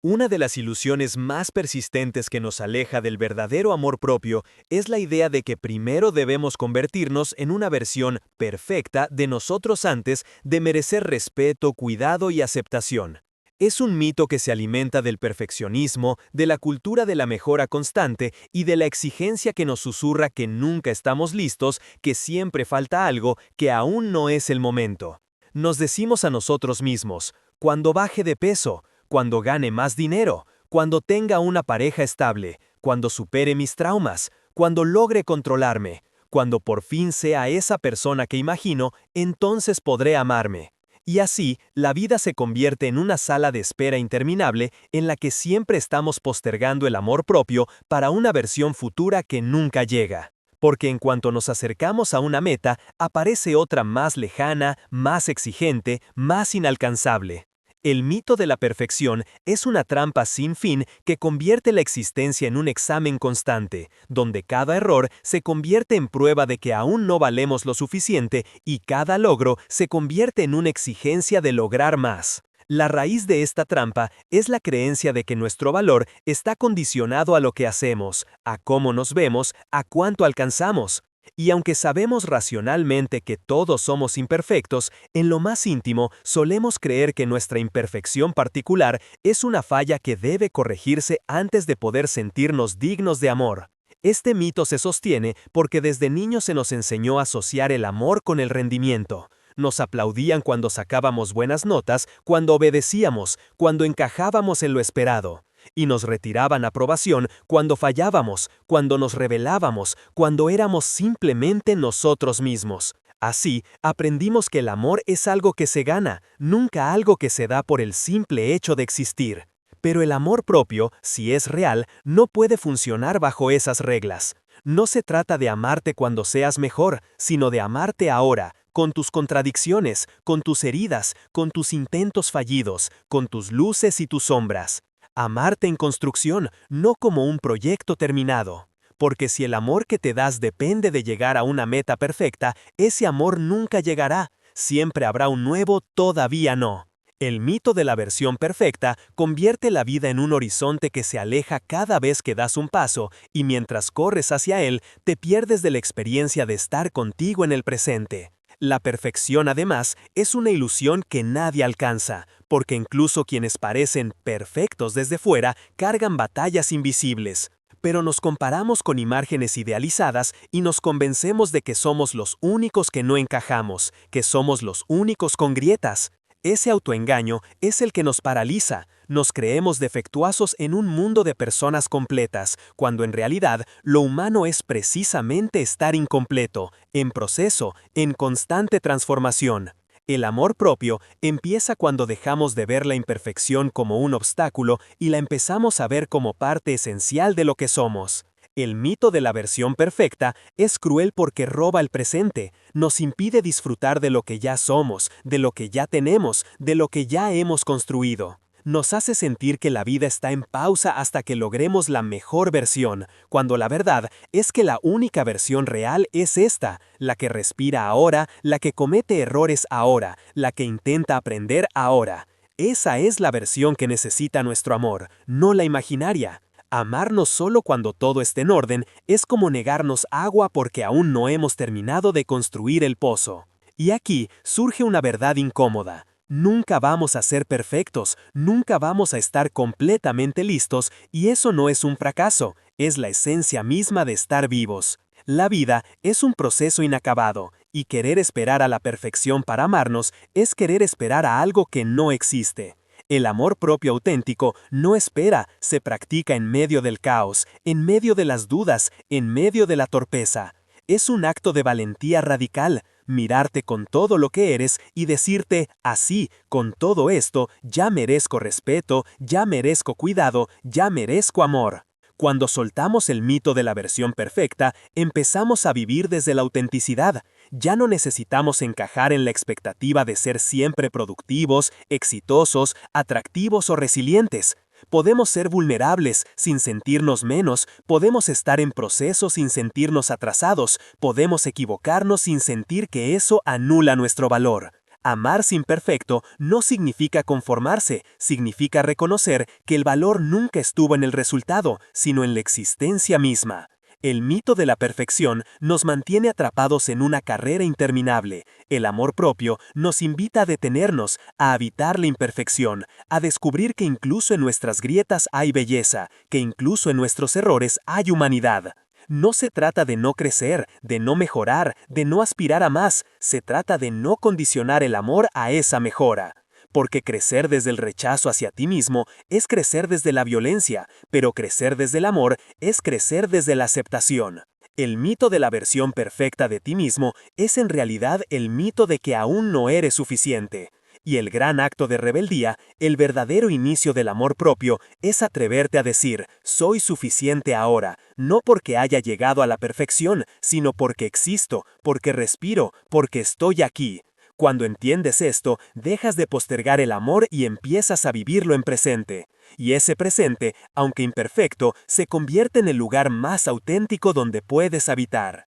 Una de las ilusiones más persistentes que nos aleja del verdadero amor propio es la idea de que primero debemos convertirnos en una versión perfecta de nosotros antes de merecer respeto, cuidado y aceptación. Es un mito que se alimenta del perfeccionismo, de la cultura de la mejora constante y de la exigencia que nos susurra que nunca estamos listos, que siempre falta algo, que aún no es el momento. Nos decimos a nosotros mismos, cuando baje de peso, cuando gane más dinero, cuando tenga una pareja estable, cuando supere mis traumas, cuando logre controlarme, cuando por fin sea esa persona que imagino, entonces podré amarme. Y así, la vida se convierte en una sala de espera interminable en la que siempre estamos postergando el amor propio para una versión futura que nunca llega. Porque en cuanto nos acercamos a una meta, aparece otra más lejana, más exigente, más inalcanzable. El mito de la perfección es una trampa sin fin que convierte la existencia en un examen constante, donde cada error se convierte en prueba de que aún no valemos lo suficiente y cada logro se convierte en una exigencia de lograr más. La raíz de esta trampa es la creencia de que nuestro valor está condicionado a lo que hacemos, a cómo nos vemos, a cuánto alcanzamos. Y aunque sabemos racionalmente que todos somos imperfectos, en lo más íntimo solemos creer que nuestra imperfección particular es una falla que debe corregirse antes de poder sentirnos dignos de amor. Este mito se sostiene porque desde niños se nos enseñó a asociar el amor con el rendimiento. Nos aplaudían cuando sacábamos buenas notas, cuando obedecíamos, cuando encajábamos en lo esperado. Y nos retiraban aprobación cuando fallábamos, cuando nos rebelábamos, cuando éramos simplemente nosotros mismos. Así, aprendimos que el amor es algo que se gana, nunca algo que se da por el simple hecho de existir. Pero el amor propio, si es real, no puede funcionar bajo esas reglas. No se trata de amarte cuando seas mejor, sino de amarte ahora, con tus contradicciones, con tus heridas, con tus intentos fallidos, con tus luces y tus sombras. Amarte en construcción, no como un proyecto terminado. Porque si el amor que te das depende de llegar a una meta perfecta, ese amor nunca llegará. Siempre habrá un nuevo todavía no. El mito de la versión perfecta convierte la vida en un horizonte que se aleja cada vez que das un paso, y mientras corres hacia él, te pierdes de la experiencia de estar contigo en el presente. La perfección, además, es una ilusión que nadie alcanza, porque incluso quienes parecen perfectos desde fuera cargan batallas invisibles. Pero nos comparamos con imágenes idealizadas y nos convencemos de que somos los únicos que no encajamos, que somos los únicos con grietas. Ese autoengaño es el que nos paraliza. Nos creemos defectuosos en un mundo de personas completas, cuando en realidad lo humano es precisamente estar incompleto, en proceso, en constante transformación. El amor propio empieza cuando dejamos de ver la imperfección como un obstáculo y la empezamos a ver como parte esencial de lo que somos. El mito de la versión perfecta es cruel porque roba el presente, nos impide disfrutar de lo que ya somos, de lo que ya tenemos, de lo que ya hemos construido. Nos hace sentir que la vida está en pausa hasta que logremos la mejor versión, cuando la verdad es que la única versión real es esta, la que respira ahora, la que comete errores ahora, la que intenta aprender ahora. Esa es la versión que necesita nuestro amor, no la imaginaria. Amarnos solo cuando todo esté en orden es como negarnos agua porque aún no hemos terminado de construir el pozo. Y aquí surge una verdad incómoda. Nunca vamos a ser perfectos, nunca vamos a estar completamente listos, y eso no es un fracaso, es la esencia misma de estar vivos. La vida es un proceso inacabado, y querer esperar a la perfección para amarnos es querer esperar a algo que no existe. El amor propio auténtico no espera, se practica en medio del caos, en medio de las dudas, en medio de la torpeza. Es un acto de valentía radical, mirarte con todo lo que eres y decirte, así, con todo esto, ya merezco respeto, ya merezco cuidado, ya merezco amor. Cuando soltamos el mito de la versión perfecta, empezamos a vivir desde la autenticidad. Ya no necesitamos encajar en la expectativa de ser siempre productivos, exitosos, atractivos o resilientes. Podemos ser vulnerables sin sentirnos menos, podemos estar en proceso sin sentirnos atrasados, podemos equivocarnos sin sentir que eso anula nuestro valor. Amarse imperfecto no significa conformarse, significa reconocer que el valor nunca estuvo en el resultado, sino en la existencia misma. El mito de la perfección nos mantiene atrapados en una carrera interminable. El amor propio nos invita a detenernos, a habitar la imperfección, a descubrir que incluso en nuestras grietas hay belleza, que incluso en nuestros errores hay humanidad. No se trata de no crecer, de no mejorar, de no aspirar a más, se trata de no condicionar el amor a esa mejora. Porque crecer desde el rechazo hacia ti mismo es crecer desde la violencia, pero crecer desde el amor es crecer desde la aceptación. El mito de la versión perfecta de ti mismo es en realidad el mito de que aún no eres suficiente. Y el gran acto de rebeldía, el verdadero inicio del amor propio, es atreverte a decir, soy suficiente ahora, no porque haya llegado a la perfección, sino porque existo, porque respiro, porque estoy aquí. Cuando entiendes esto, dejas de postergar el amor y empiezas a vivirlo en presente. Y ese presente, aunque imperfecto, se convierte en el lugar más auténtico donde puedes habitar.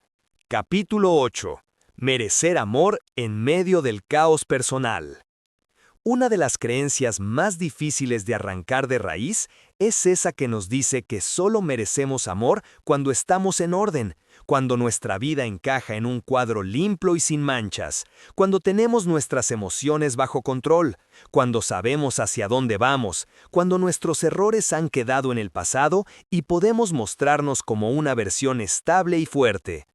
Capítulo 8. Merecer amor en medio del caos personal. Una de las creencias más difíciles de arrancar de raíz es esa que nos dice que solo merecemos amor cuando estamos en orden, cuando nuestra vida encaja en un cuadro limpio y sin manchas, cuando tenemos nuestras emociones bajo control, cuando sabemos hacia dónde vamos, cuando nuestros errores han quedado en el pasado y podemos mostrarnos como una versión estable y fuerte.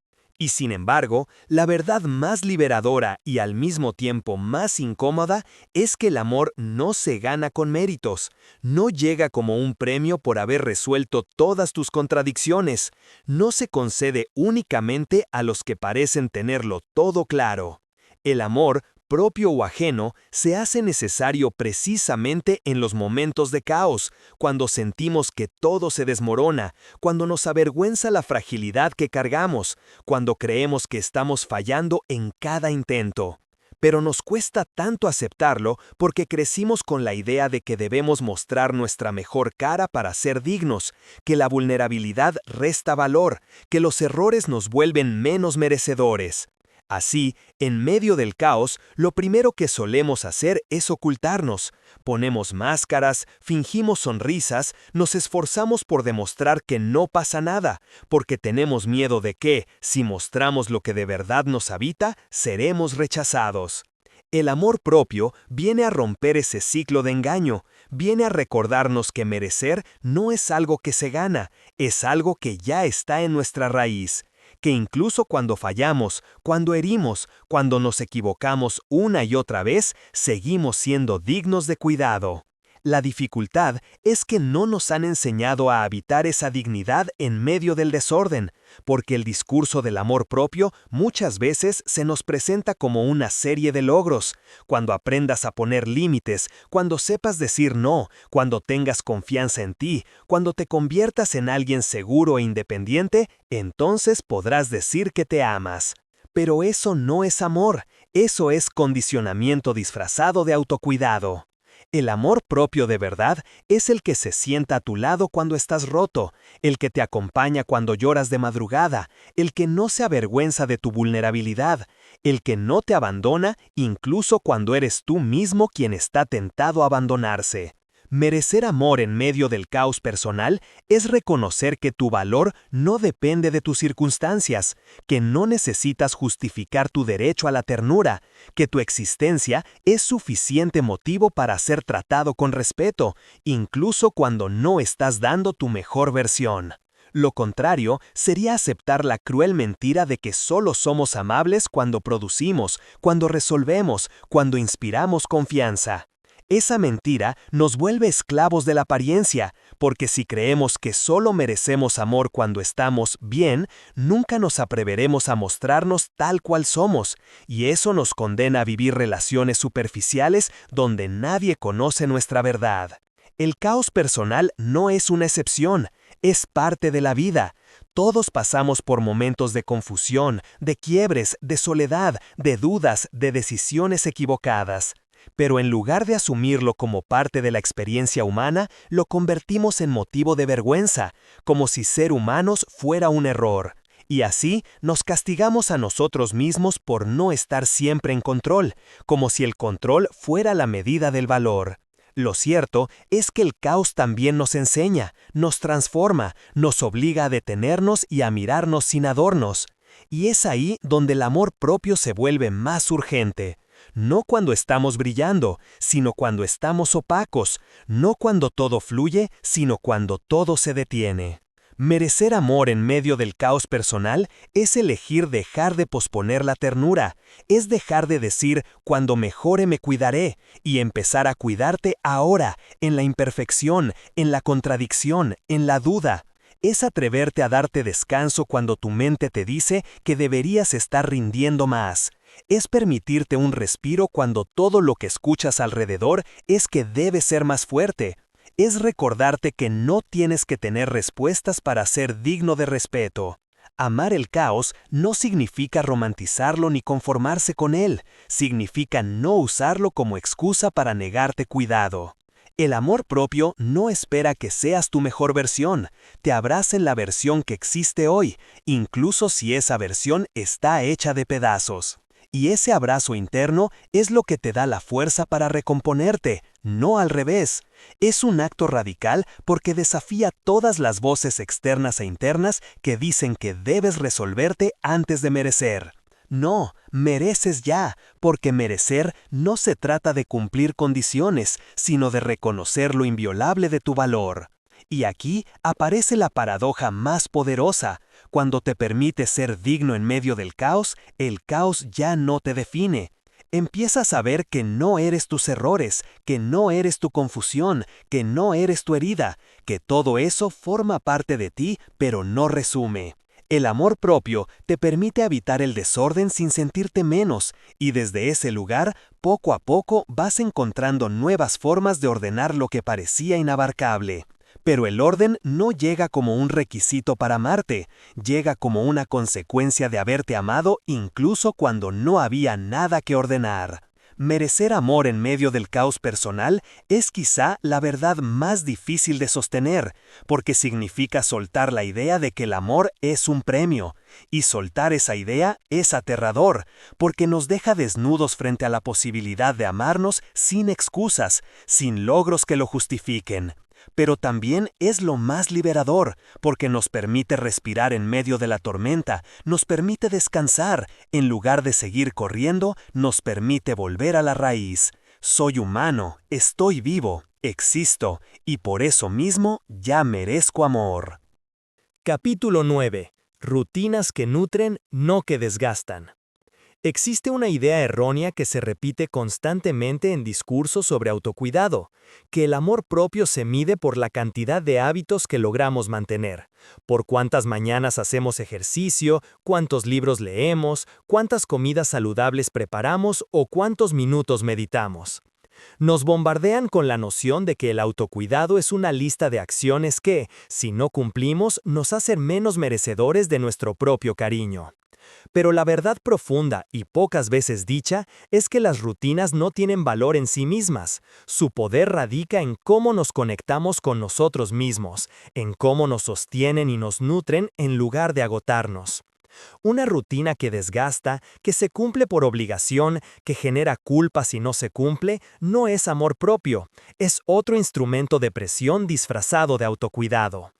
Y sin embargo, la verdad más liberadora y al mismo tiempo más incómoda es que el amor no se gana con méritos, no llega como un premio por haber resuelto todas tus contradicciones, no se concede únicamente a los que parecen tenerlo todo claro. El amor, propio o ajeno, se hace necesario precisamente en los momentos de caos, cuando sentimos que todo se desmorona, cuando nos avergüenza la fragilidad que cargamos, cuando creemos que estamos fallando en cada intento. Pero nos cuesta tanto aceptarlo porque crecimos con la idea de que debemos mostrar nuestra mejor cara para ser dignos, que la vulnerabilidad resta valor, que los errores nos vuelven menos merecedores. Así, en medio del caos, lo primero que solemos hacer es ocultarnos. Ponemos máscaras, fingimos sonrisas, nos esforzamos por demostrar que no pasa nada, porque tenemos miedo de que, si mostramos lo que de verdad nos habita, seremos rechazados. El amor propio viene a romper ese ciclo de engaño, viene a recordarnos que merecer no es algo que se gana, es algo que ya está en nuestra raíz. Que incluso cuando fallamos, cuando herimos, cuando nos equivocamos una y otra vez, seguimos siendo dignos de cuidado. La dificultad es que no nos han enseñado a habitar esa dignidad en medio del desorden, porque el discurso del amor propio muchas veces se nos presenta como una serie de logros. Cuando aprendas a poner límites, cuando sepas decir no, cuando tengas confianza en ti, cuando te conviertas en alguien seguro e independiente, entonces podrás decir que te amas. Pero eso no es amor, eso es condicionamiento disfrazado de autocuidado. El amor propio de verdad es el que se sienta a tu lado cuando estás roto, el que te acompaña cuando lloras de madrugada, el que no se avergüenza de tu vulnerabilidad, el que no te abandona incluso cuando eres tú mismo quien está tentado a abandonarse. Merecer amor en medio del caos personal es reconocer que tu valor no depende de tus circunstancias, que no necesitas justificar tu derecho a la ternura, que tu existencia es suficiente motivo para ser tratado con respeto, incluso cuando no estás dando tu mejor versión. Lo contrario sería aceptar la cruel mentira de que solo somos amables cuando producimos, cuando resolvemos, cuando inspiramos confianza. Esa mentira nos vuelve esclavos de la apariencia, porque si creemos que solo merecemos amor cuando estamos bien, nunca nos atreveremos a mostrarnos tal cual somos, y eso nos condena a vivir relaciones superficiales donde nadie conoce nuestra verdad. El caos personal no es una excepción, es parte de la vida. Todos pasamos por momentos de confusión, de quiebres, de soledad, de dudas, de decisiones equivocadas. Pero en lugar de asumirlo como parte de la experiencia humana, lo convertimos en motivo de vergüenza, como si ser humanos fuera un error. Y así nos castigamos a nosotros mismos por no estar siempre en control, como si el control fuera la medida del valor. Lo cierto es que el caos también nos enseña, nos transforma, nos obliga a detenernos y a mirarnos sin adornos. Y es ahí donde el amor propio se vuelve más urgente. No cuando estamos brillando, sino cuando estamos opacos. No cuando todo fluye, sino cuando todo se detiene. Merecer amor en medio del caos personal es elegir dejar de posponer la ternura, es dejar de decir cuando mejore me cuidaré y empezar a cuidarte ahora, en la imperfección, en la contradicción, en la duda. Es atreverte a darte descanso cuando tu mente te dice que deberías estar rindiendo más. Es permitirte un respiro cuando todo lo que escuchas alrededor es que debes ser más fuerte. Es recordarte que no tienes que tener respuestas para ser digno de respeto. Amar el caos no significa romantizarlo ni conformarse con él, significa no usarlo como excusa para negarte cuidado. El amor propio no espera que seas tu mejor versión, te abraza en la versión que existe hoy, incluso si esa versión está hecha de pedazos. Y ese abrazo interno es lo que te da la fuerza para recomponerte, no al revés. Es un acto radical porque desafía todas las voces externas e internas que dicen que debes resolverte antes de merecer. No, mereces ya, porque merecer no se trata de cumplir condiciones, sino de reconocer lo inviolable de tu valor. Y aquí aparece la paradoja más poderosa. Cuando te permites ser digno en medio del caos, el caos ya no te define. Empiezas a ver que no eres tus errores, que no eres tu confusión, que no eres tu herida, que todo eso forma parte de ti, pero no resume. El amor propio te permite habitar el desorden sin sentirte menos, y desde ese lugar, poco a poco vas encontrando nuevas formas de ordenar lo que parecía inabarcable. Pero el orden no llega como un requisito para amarte, llega como una consecuencia de haberte amado incluso cuando no había nada que ordenar. Merecer amor en medio del caos personal es quizá la verdad más difícil de sostener, porque significa soltar la idea de que el amor es un premio, y soltar esa idea es aterrador, porque nos deja desnudos frente a la posibilidad de amarnos sin excusas, sin logros que lo justifiquen. Pero también es lo más liberador, porque nos permite respirar en medio de la tormenta, nos permite descansar, en lugar de seguir corriendo, nos permite volver a la raíz. Soy humano, estoy vivo, existo, y por eso mismo ya merezco amor. Capítulo 9. Rutinas que nutren, no que desgastan. Existe una idea errónea que se repite constantemente en discursos sobre autocuidado, que el amor propio se mide por la cantidad de hábitos que logramos mantener, por cuántas mañanas hacemos ejercicio, cuántos libros leemos, cuántas comidas saludables preparamos o cuántos minutos meditamos. Nos bombardean con la noción de que el autocuidado es una lista de acciones que, si no cumplimos, nos hacen menos merecedores de nuestro propio cariño. Pero la verdad profunda y pocas veces dicha es que las rutinas no tienen valor en sí mismas. Su poder radica en cómo nos conectamos con nosotros mismos, en cómo nos sostienen y nos nutren en lugar de agotarnos. Una rutina que desgasta, que se cumple por obligación, que genera culpa si no se cumple, no es amor propio, es otro instrumento de presión disfrazado de autocuidado.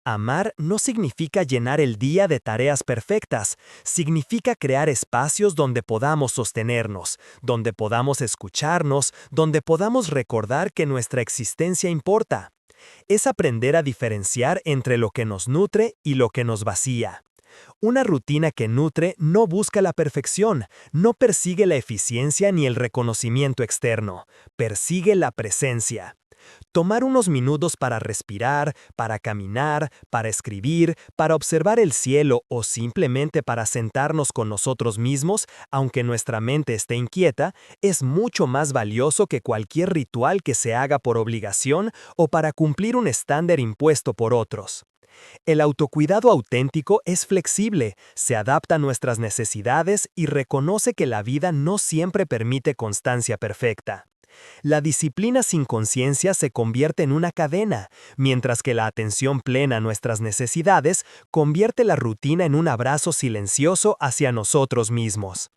Amar no significa llenar el día de tareas perfectas, significa crear espacios donde podamos sostenernos, donde podamos escucharnos, donde podamos recordar que nuestra existencia importa. Es aprender a diferenciar entre lo que nos nutre y lo que nos vacía. Una rutina que nutre no busca la perfección, no persigue la eficiencia ni el reconocimiento externo, persigue la presencia. Tomar unos minutos para respirar, para caminar, para escribir, para observar el cielo o simplemente para sentarnos con nosotros mismos, aunque nuestra mente esté inquieta, es mucho más valioso que cualquier ritual que se haga por obligación o para cumplir un estándar impuesto por otros. El autocuidado auténtico es flexible, se adapta a nuestras necesidades y reconoce que la vida no siempre permite constancia perfecta. La disciplina sin conciencia se convierte en una cadena, mientras que la atención plena a nuestras necesidades convierte la rutina en un abrazo silencioso hacia nosotros mismos.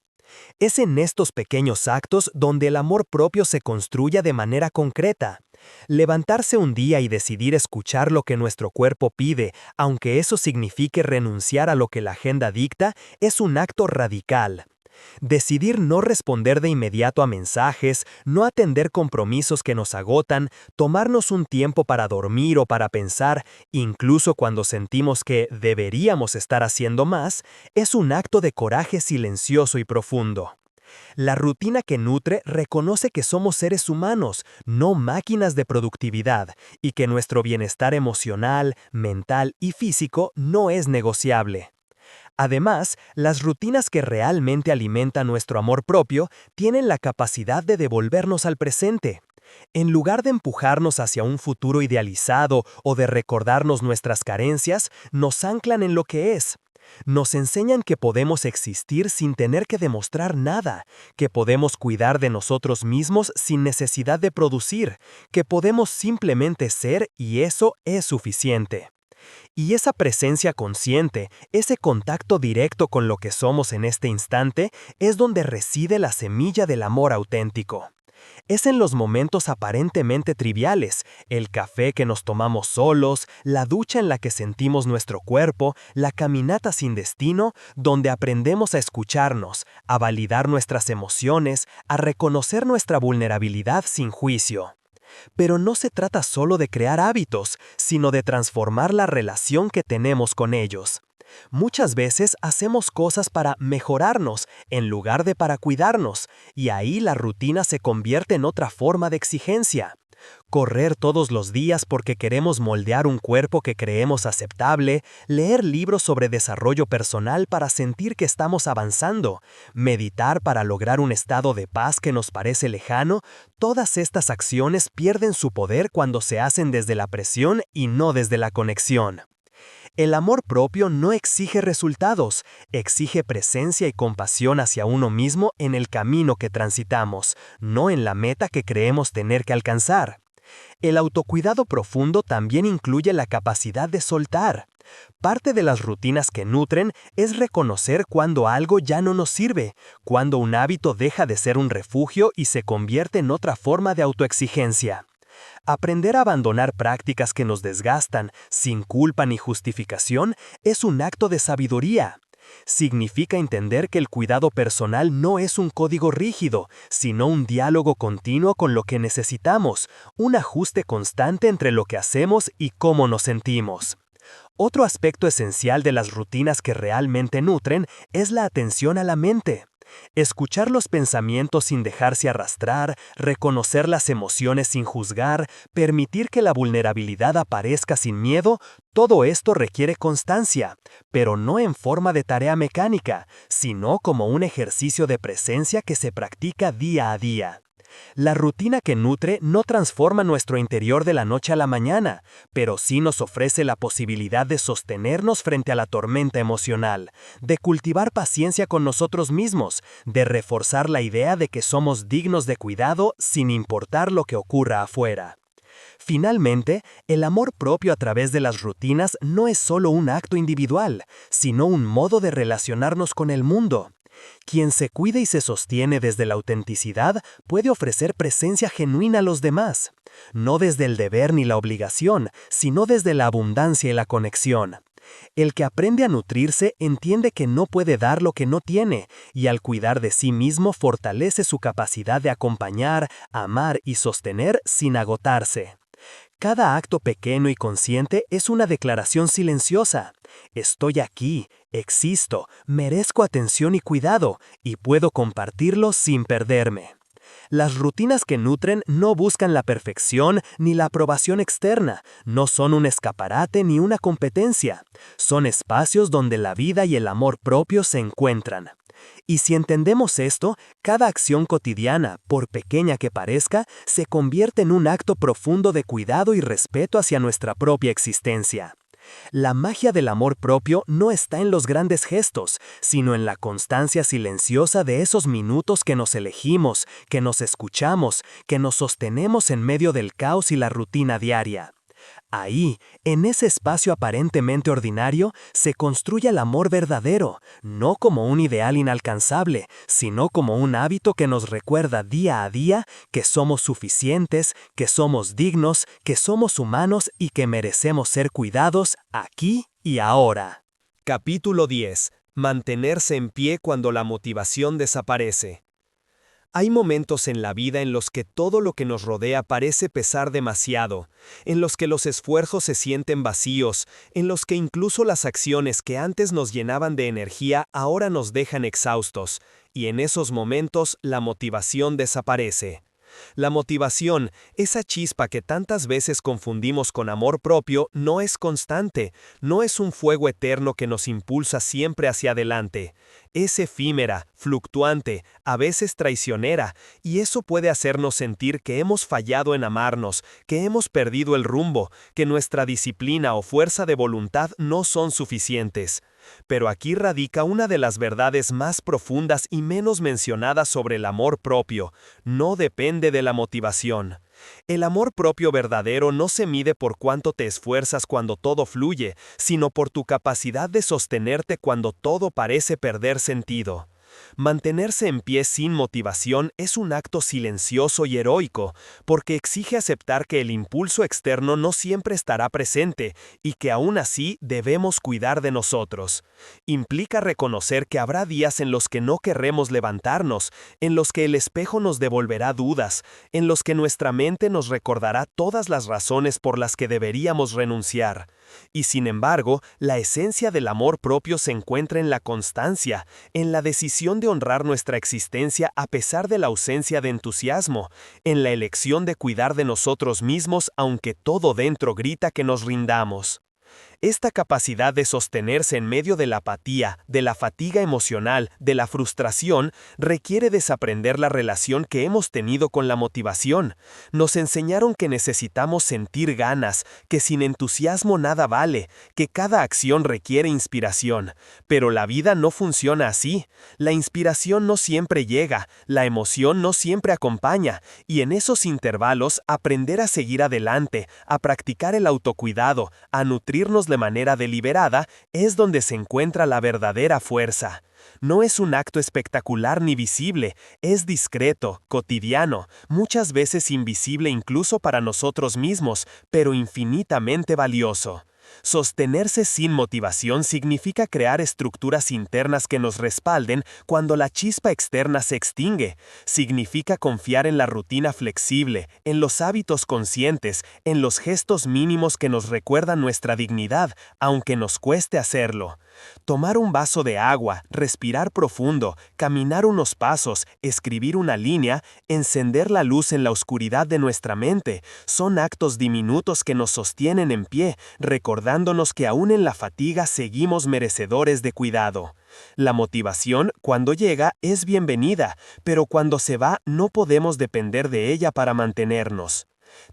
Es en estos pequeños actos donde el amor propio se construye de manera concreta. Levantarse un día y decidir escuchar lo que nuestro cuerpo pide, aunque eso signifique renunciar a lo que la agenda dicta, es un acto radical. Decidir no responder de inmediato a mensajes, no atender compromisos que nos agotan, tomarnos un tiempo para dormir o para pensar, incluso cuando sentimos que deberíamos estar haciendo más, es un acto de coraje silencioso y profundo. La rutina que nutre reconoce que somos seres humanos, no máquinas de productividad, y que nuestro bienestar emocional, mental y físico no es negociable. Además, las rutinas que realmente alimentan nuestro amor propio tienen la capacidad de devolvernos al presente. En lugar de empujarnos hacia un futuro idealizado o de recordarnos nuestras carencias, nos anclan en lo que es. Nos enseñan que podemos existir sin tener que demostrar nada, que podemos cuidar de nosotros mismos sin necesidad de producir, que podemos simplemente ser y eso es suficiente. Y esa presencia consciente, ese contacto directo con lo que somos en este instante, es donde reside la semilla del amor auténtico. Es en los momentos aparentemente triviales, el café que nos tomamos solos, la ducha en la que sentimos nuestro cuerpo, la caminata sin destino, donde aprendemos a escucharnos, a validar nuestras emociones, a reconocer nuestra vulnerabilidad sin juicio. Pero no se trata solo de crear hábitos, sino de transformar la relación que tenemos con ellos. Muchas veces hacemos cosas para mejorarnos en lugar de para cuidarnos, y ahí la rutina se convierte en otra forma de exigencia. Correr todos los días porque queremos moldear un cuerpo que creemos aceptable, leer libros sobre desarrollo personal para sentir que estamos avanzando, meditar para lograr un estado de paz que nos parece lejano, todas estas acciones pierden su poder cuando se hacen desde la presión y no desde la conexión. El amor propio no exige resultados, exige presencia y compasión hacia uno mismo en el camino que transitamos, no en la meta que creemos tener que alcanzar. El autocuidado profundo también incluye la capacidad de soltar. Parte de las rutinas que nutren es reconocer cuando algo ya no nos sirve, cuando un hábito deja de ser un refugio y se convierte en otra forma de autoexigencia. Aprender a abandonar prácticas que nos desgastan, sin culpa ni justificación, es un acto de sabiduría. Significa entender que el cuidado personal no es un código rígido, sino un diálogo continuo con lo que necesitamos, un ajuste constante entre lo que hacemos y cómo nos sentimos. Otro aspecto esencial de las rutinas que realmente nutren es la atención a la mente. Escuchar los pensamientos sin dejarse arrastrar, reconocer las emociones sin juzgar, permitir que la vulnerabilidad aparezca sin miedo, todo esto requiere constancia, pero no en forma de tarea mecánica, sino como un ejercicio de presencia que se practica día a día. La rutina que nutre no transforma nuestro interior de la noche a la mañana, pero sí nos ofrece la posibilidad de sostenernos frente a la tormenta emocional, de cultivar paciencia con nosotros mismos, de reforzar la idea de que somos dignos de cuidado sin importar lo que ocurra afuera. Finalmente, el amor propio a través de las rutinas no es solo un acto individual, sino un modo de relacionarnos con el mundo. Quien se cuida y se sostiene desde la autenticidad puede ofrecer presencia genuina a los demás, no desde el deber ni la obligación, sino desde la abundancia y la conexión. El que aprende a nutrirse entiende que no puede dar lo que no tiene, y al cuidar de sí mismo fortalece su capacidad de acompañar, amar y sostener sin agotarse. Cada acto pequeño y consciente es una declaración silenciosa. Estoy aquí, existo, merezco atención y cuidado, y puedo compartirlo sin perderme. Las rutinas que nutren no buscan la perfección ni la aprobación externa, no son un escaparate ni una competencia. Son espacios donde la vida y el amor propio se encuentran. Y si entendemos esto, cada acción cotidiana, por pequeña que parezca, se convierte en un acto profundo de cuidado y respeto hacia nuestra propia existencia. La magia del amor propio no está en los grandes gestos, sino en la constancia silenciosa de esos minutos que nos elegimos, que nos escuchamos, que nos sostenemos en medio del caos y la rutina diaria. Ahí, en ese espacio aparentemente ordinario, se construye el amor verdadero, no como un ideal inalcanzable, sino como un hábito que nos recuerda día a día que somos suficientes, que somos dignos, que somos humanos y que merecemos ser cuidados aquí y ahora. Capítulo 10. Mantenerse en pie cuando la motivación desaparece. Hay momentos en la vida en los que todo lo que nos rodea parece pesar demasiado, en los que los esfuerzos se sienten vacíos, en los que incluso las acciones que antes nos llenaban de energía ahora nos dejan exhaustos, y en esos momentos la motivación desaparece. La motivación, esa chispa que tantas veces confundimos con amor propio, no es constante, no es un fuego eterno que nos impulsa siempre hacia adelante. Es efímera, fluctuante, a veces traicionera, y eso puede hacernos sentir que hemos fallado en amarnos, que hemos perdido el rumbo, que nuestra disciplina o fuerza de voluntad no son suficientes. Pero aquí radica una de las verdades más profundas y menos mencionadas sobre el amor propio: no depende de la motivación. El amor propio verdadero no se mide por cuánto te esfuerzas cuando todo fluye, sino por tu capacidad de sostenerte cuando todo parece perder sentido. Mantenerse en pie sin motivación es un acto silencioso y heroico, porque exige aceptar que el impulso externo no siempre estará presente y que aún así debemos cuidar de nosotros. Implica reconocer que habrá días en los que no querremos levantarnos, en los que el espejo nos devolverá dudas, en los que nuestra mente nos recordará todas las razones por las que deberíamos renunciar. Y sin embargo, la esencia del amor propio se encuentra en la constancia, en la decisión de honrar nuestra existencia a pesar de la ausencia de entusiasmo, en la elección de cuidar de nosotros mismos aunque todo dentro grita que nos rindamos. Esta capacidad de sostenerse en medio de la apatía, de la fatiga emocional, de la frustración, requiere desaprender la relación que hemos tenido con la motivación. Nos enseñaron que necesitamos sentir ganas, que sin entusiasmo nada vale, que cada acción requiere inspiración. Pero la vida no funciona así. La inspiración no siempre llega, la emoción no siempre acompaña, y en esos intervalos aprender a seguir adelante, a practicar el autocuidado, a nutrirnos de manera deliberada, es donde se encuentra la verdadera fuerza. No es un acto espectacular ni visible, es discreto, cotidiano, muchas veces invisible incluso para nosotros mismos, pero infinitamente valioso. Sostenerse sin motivación significa crear estructuras internas que nos respalden cuando la chispa externa se extingue. Significa confiar en la rutina flexible, en los hábitos conscientes, en los gestos mínimos que nos recuerdan nuestra dignidad, aunque nos cueste hacerlo. Tomar un vaso de agua, respirar profundo, caminar unos pasos, escribir una línea, encender la luz en la oscuridad de nuestra mente, son actos diminutos que nos sostienen en pie, recordándonos que aún en la fatiga seguimos merecedores de cuidado. La motivación, cuando llega, es bienvenida, pero cuando se va no podemos depender de ella para mantenernos.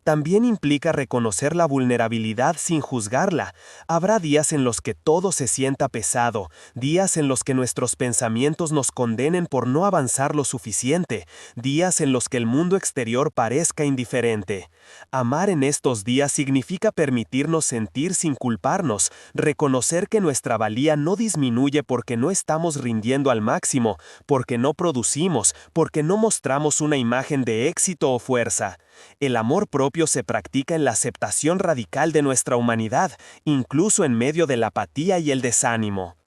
También implica reconocer la vulnerabilidad sin juzgarla. Habrá días en los que todo se sienta pesado, días en los que nuestros pensamientos nos condenen por no avanzar lo suficiente, días en los que el mundo exterior parezca indiferente. Amar en estos días significa permitirnos sentir sin culparnos, reconocer que nuestra valía no disminuye porque no estamos rindiendo al máximo, porque no producimos, porque no mostramos una imagen de éxito o fuerza. El amor propio se practica en la aceptación radical de nuestra humanidad, incluso en medio de la apatía y el desánimo.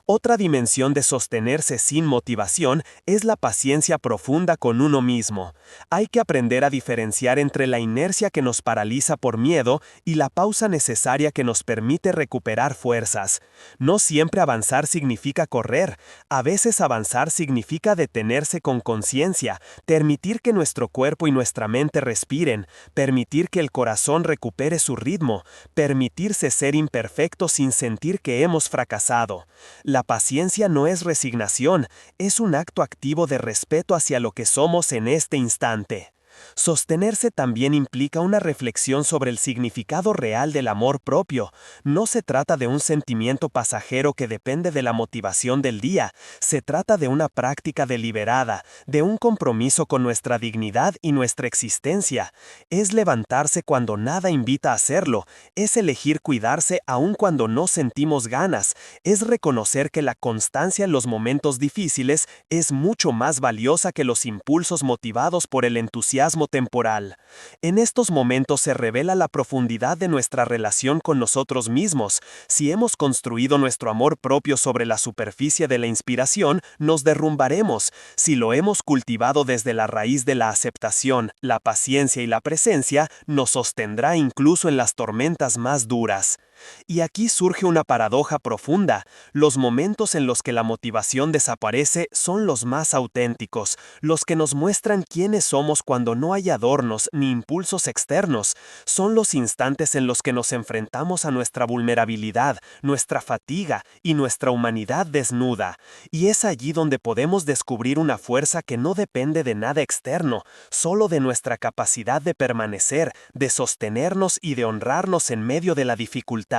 Otra dimensión de sostenerse sin motivación es la paciencia profunda con uno mismo. Hay que aprender a diferenciar entre la inercia que nos paraliza por miedo y la pausa necesaria que nos permite recuperar fuerzas. No siempre avanzar significa correr. A veces avanzar significa detenerse con conciencia, permitir que nuestro cuerpo y nuestra mente respiren, permitir que el corazón recupere su ritmo, permitirse ser imperfectos sin sentir que hemos fracasado. La paciencia no es resignación, es un acto activo de respeto hacia lo que somos en este instante. Sostenerse también implica una reflexión sobre el significado real del amor propio. No se trata de un sentimiento pasajero que depende de la motivación del día, se trata de una práctica deliberada, de un compromiso con nuestra dignidad y nuestra existencia. Es levantarse cuando nada invita a hacerlo, es elegir cuidarse aun cuando no sentimos ganas, es reconocer que la constancia en los momentos difíciles es mucho más valiosa que los impulsos motivados por el entusiasmo temporal. En estos momentos se revela la profundidad de nuestra relación con nosotros mismos. Si hemos construido nuestro amor propio sobre la superficie de la inspiración, nos derrumbaremos. Si lo hemos cultivado desde la raíz de la aceptación, la paciencia y la presencia, nos sostendrá incluso en las tormentas más duras. Y aquí surge una paradoja profunda. Los momentos en los que la motivación desaparece son los más auténticos, los que nos muestran quiénes somos cuando no hay adornos ni impulsos externos. Son los instantes en los que nos enfrentamos a nuestra vulnerabilidad, nuestra fatiga y nuestra humanidad desnuda. Y es allí donde podemos descubrir una fuerza que no depende de nada externo, solo de nuestra capacidad de permanecer, de sostenernos y de honrarnos en medio de la dificultad.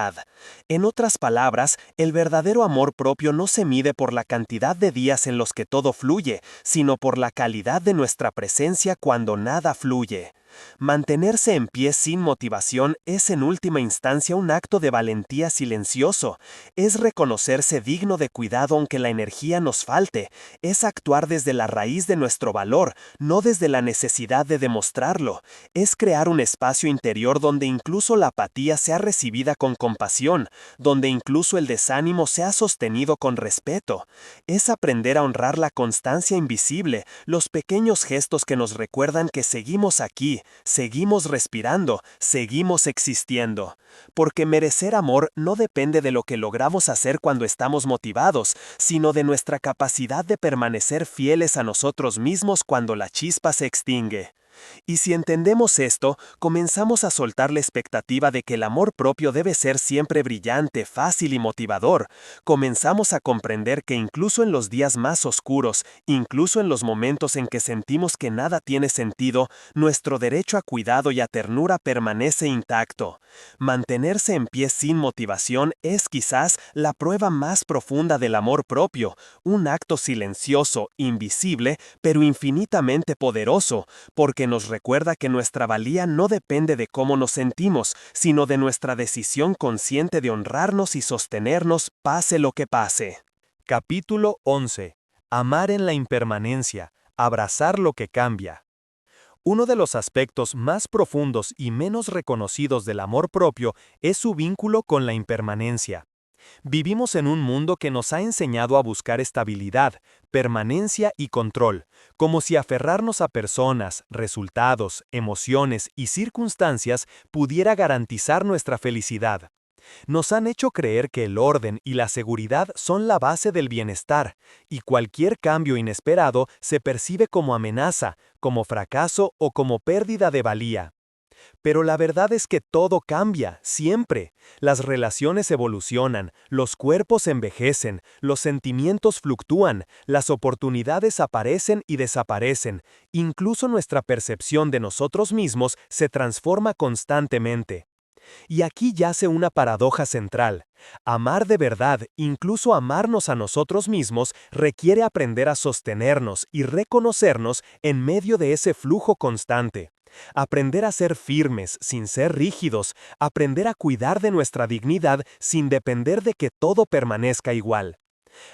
En otras palabras, el verdadero amor propio no se mide por la cantidad de días en los que todo fluye, sino por la calidad de nuestra presencia cuando nada fluye. Mantenerse en pie sin motivación es en última instancia un acto de valentía silencioso. Es reconocerse digno de cuidado aunque la energía nos falte. Es actuar desde la raíz de nuestro valor, no desde la necesidad de demostrarlo. Es crear un espacio interior donde incluso la apatía sea recibida con compasión, donde incluso el desánimo sea sostenido con respeto. Es aprender a honrar la constancia invisible, los pequeños gestos que nos recuerdan que seguimos aquí, seguimos respirando, seguimos existiendo. Porque merecer amor no depende de lo que logramos hacer cuando estamos motivados, sino de nuestra capacidad de permanecer fieles a nosotros mismos cuando la chispa se extingue. Y si entendemos esto, comenzamos a soltar la expectativa de que el amor propio debe ser siempre brillante, fácil y motivador. Comenzamos a comprender que incluso en los días más oscuros, incluso en los momentos en que sentimos que nada tiene sentido, nuestro derecho a cuidado y a ternura permanece intacto. Mantenerse en pie sin motivación es quizás la prueba más profunda del amor propio, un acto silencioso, invisible, pero infinitamente poderoso, porque nos recuerda que nuestra valía no depende de cómo nos sentimos, sino de nuestra decisión consciente de honrarnos y sostenernos pase lo que pase. Capítulo 11. Amar en la impermanencia, abrazar lo que cambia. Uno de los aspectos más profundos y menos reconocidos del amor propio es su vínculo con la impermanencia. Vivimos en un mundo que nos ha enseñado a buscar estabilidad, permanencia y control, como si aferrarnos a personas, resultados, emociones y circunstancias pudiera garantizar nuestra felicidad. Nos han hecho creer que el orden y la seguridad son la base del bienestar, y cualquier cambio inesperado se percibe como amenaza, como fracaso o como pérdida de valía. Pero la verdad es que todo cambia, siempre. Las relaciones evolucionan, los cuerpos envejecen, los sentimientos fluctúan, las oportunidades aparecen y desaparecen, incluso nuestra percepción de nosotros mismos se transforma constantemente. Y aquí yace una paradoja central. Amar de verdad, incluso amarnos a nosotros mismos, requiere aprender a sostenernos y reconocernos en medio de ese flujo constante. Aprender a ser firmes sin ser rígidos, aprender a cuidar de nuestra dignidad sin depender de que todo permanezca igual.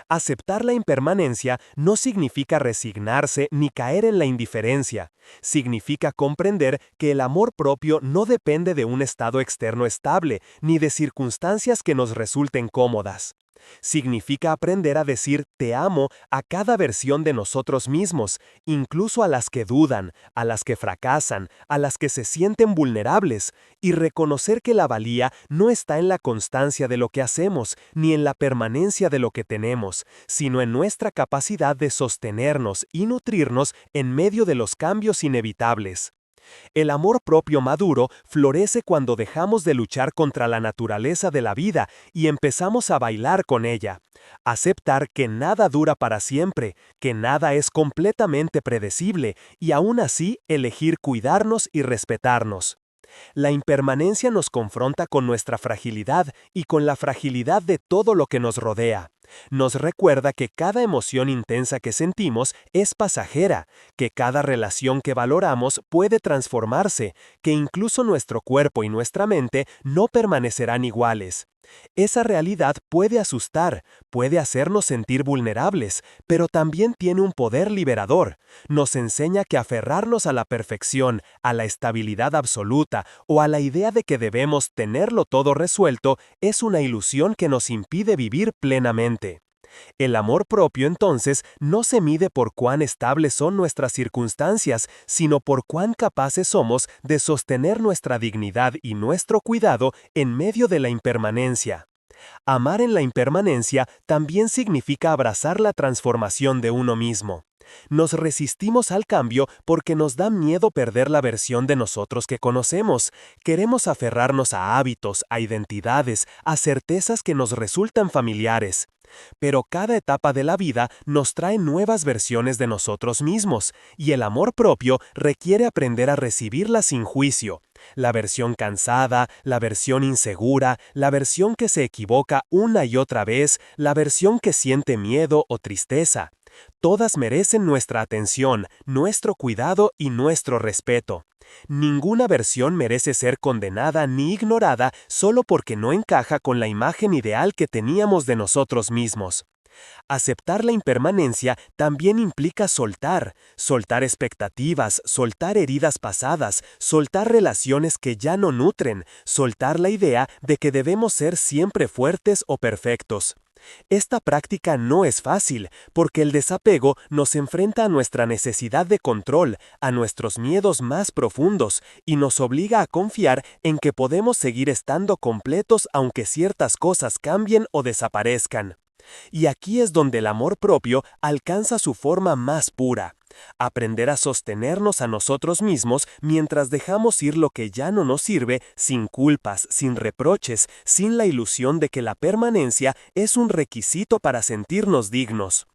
Aceptar la impermanencia no significa resignarse ni caer en la indiferencia. Significa comprender que el amor propio no depende de un estado externo estable, ni de circunstancias que nos resulten cómodas. Significa aprender a decir te amo a cada versión de nosotros mismos, incluso a las que dudan, a las que fracasan, a las que se sienten vulnerables, y reconocer que la valía no está en la constancia de lo que hacemos, ni en la permanencia de lo que tenemos, sino en nuestra capacidad de sostenernos y nutrirnos en medio de los cambios inevitables. El amor propio maduro florece cuando dejamos de luchar contra la naturaleza de la vida y empezamos a bailar con ella. Aceptar que nada dura para siempre, que nada es completamente predecible y aún así elegir cuidarnos y respetarnos. La impermanencia nos confronta con nuestra fragilidad y con la fragilidad de todo lo que nos rodea. Nos recuerda que cada emoción intensa que sentimos es pasajera, que cada relación que valoramos puede transformarse, que incluso nuestro cuerpo y nuestra mente no permanecerán iguales. Esa realidad puede asustar, puede hacernos sentir vulnerables, pero también tiene un poder liberador. Nos enseña que aferrarnos a la perfección, a la estabilidad absoluta o a la idea de que debemos tenerlo todo resuelto es una ilusión que nos impide vivir plenamente. El amor propio, entonces, no se mide por cuán estables son nuestras circunstancias, sino por cuán capaces somos de sostener nuestra dignidad y nuestro cuidado en medio de la impermanencia. Amar en la impermanencia también significa abrazar la transformación de uno mismo. Nos resistimos al cambio porque nos da miedo perder la versión de nosotros que conocemos. Queremos aferrarnos a hábitos, a identidades, a certezas que nos resultan familiares. Pero cada etapa de la vida nos trae nuevas versiones de nosotros mismos, y el amor propio requiere aprender a recibirla sin juicio. La versión cansada, la versión insegura, la versión que se equivoca una y otra vez, la versión que siente miedo o tristeza. Todas merecen nuestra atención, nuestro cuidado y nuestro respeto. Ninguna versión merece ser condenada ni ignorada solo porque no encaja con la imagen ideal que teníamos de nosotros mismos. Aceptar la impermanencia también implica soltar expectativas, soltar heridas pasadas, soltar relaciones que ya no nutren, soltar la idea de que debemos ser siempre fuertes o perfectos. Esta práctica no es fácil, porque el desapego nos enfrenta a nuestra necesidad de control, a nuestros miedos más profundos, y nos obliga a confiar en que podemos seguir estando completos aunque ciertas cosas cambien o desaparezcan. Y aquí es donde el amor propio alcanza su forma más pura. Aprender a sostenernos a nosotros mismos mientras dejamos ir lo que ya no nos sirve, sin culpas, sin reproches, sin la ilusión de que la permanencia es un requisito para sentirnos dignos.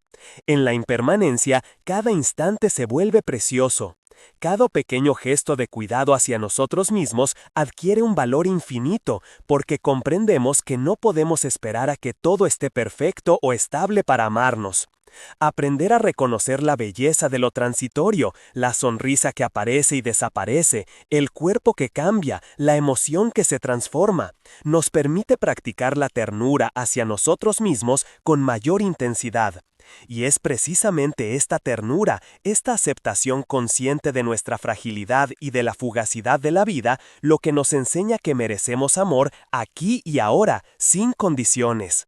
En la impermanencia, cada instante se vuelve precioso. Cada pequeño gesto de cuidado hacia nosotros mismos adquiere un valor infinito, porque comprendemos que no podemos esperar a que todo esté perfecto o estable para amarnos. Aprender a reconocer la belleza de lo transitorio, la sonrisa que aparece y desaparece, el cuerpo que cambia, la emoción que se transforma, nos permite practicar la ternura hacia nosotros mismos con mayor intensidad. Y es precisamente esta ternura, esta aceptación consciente de nuestra fragilidad y de la fugacidad de la vida, lo que nos enseña que merecemos amor aquí y ahora, sin condiciones.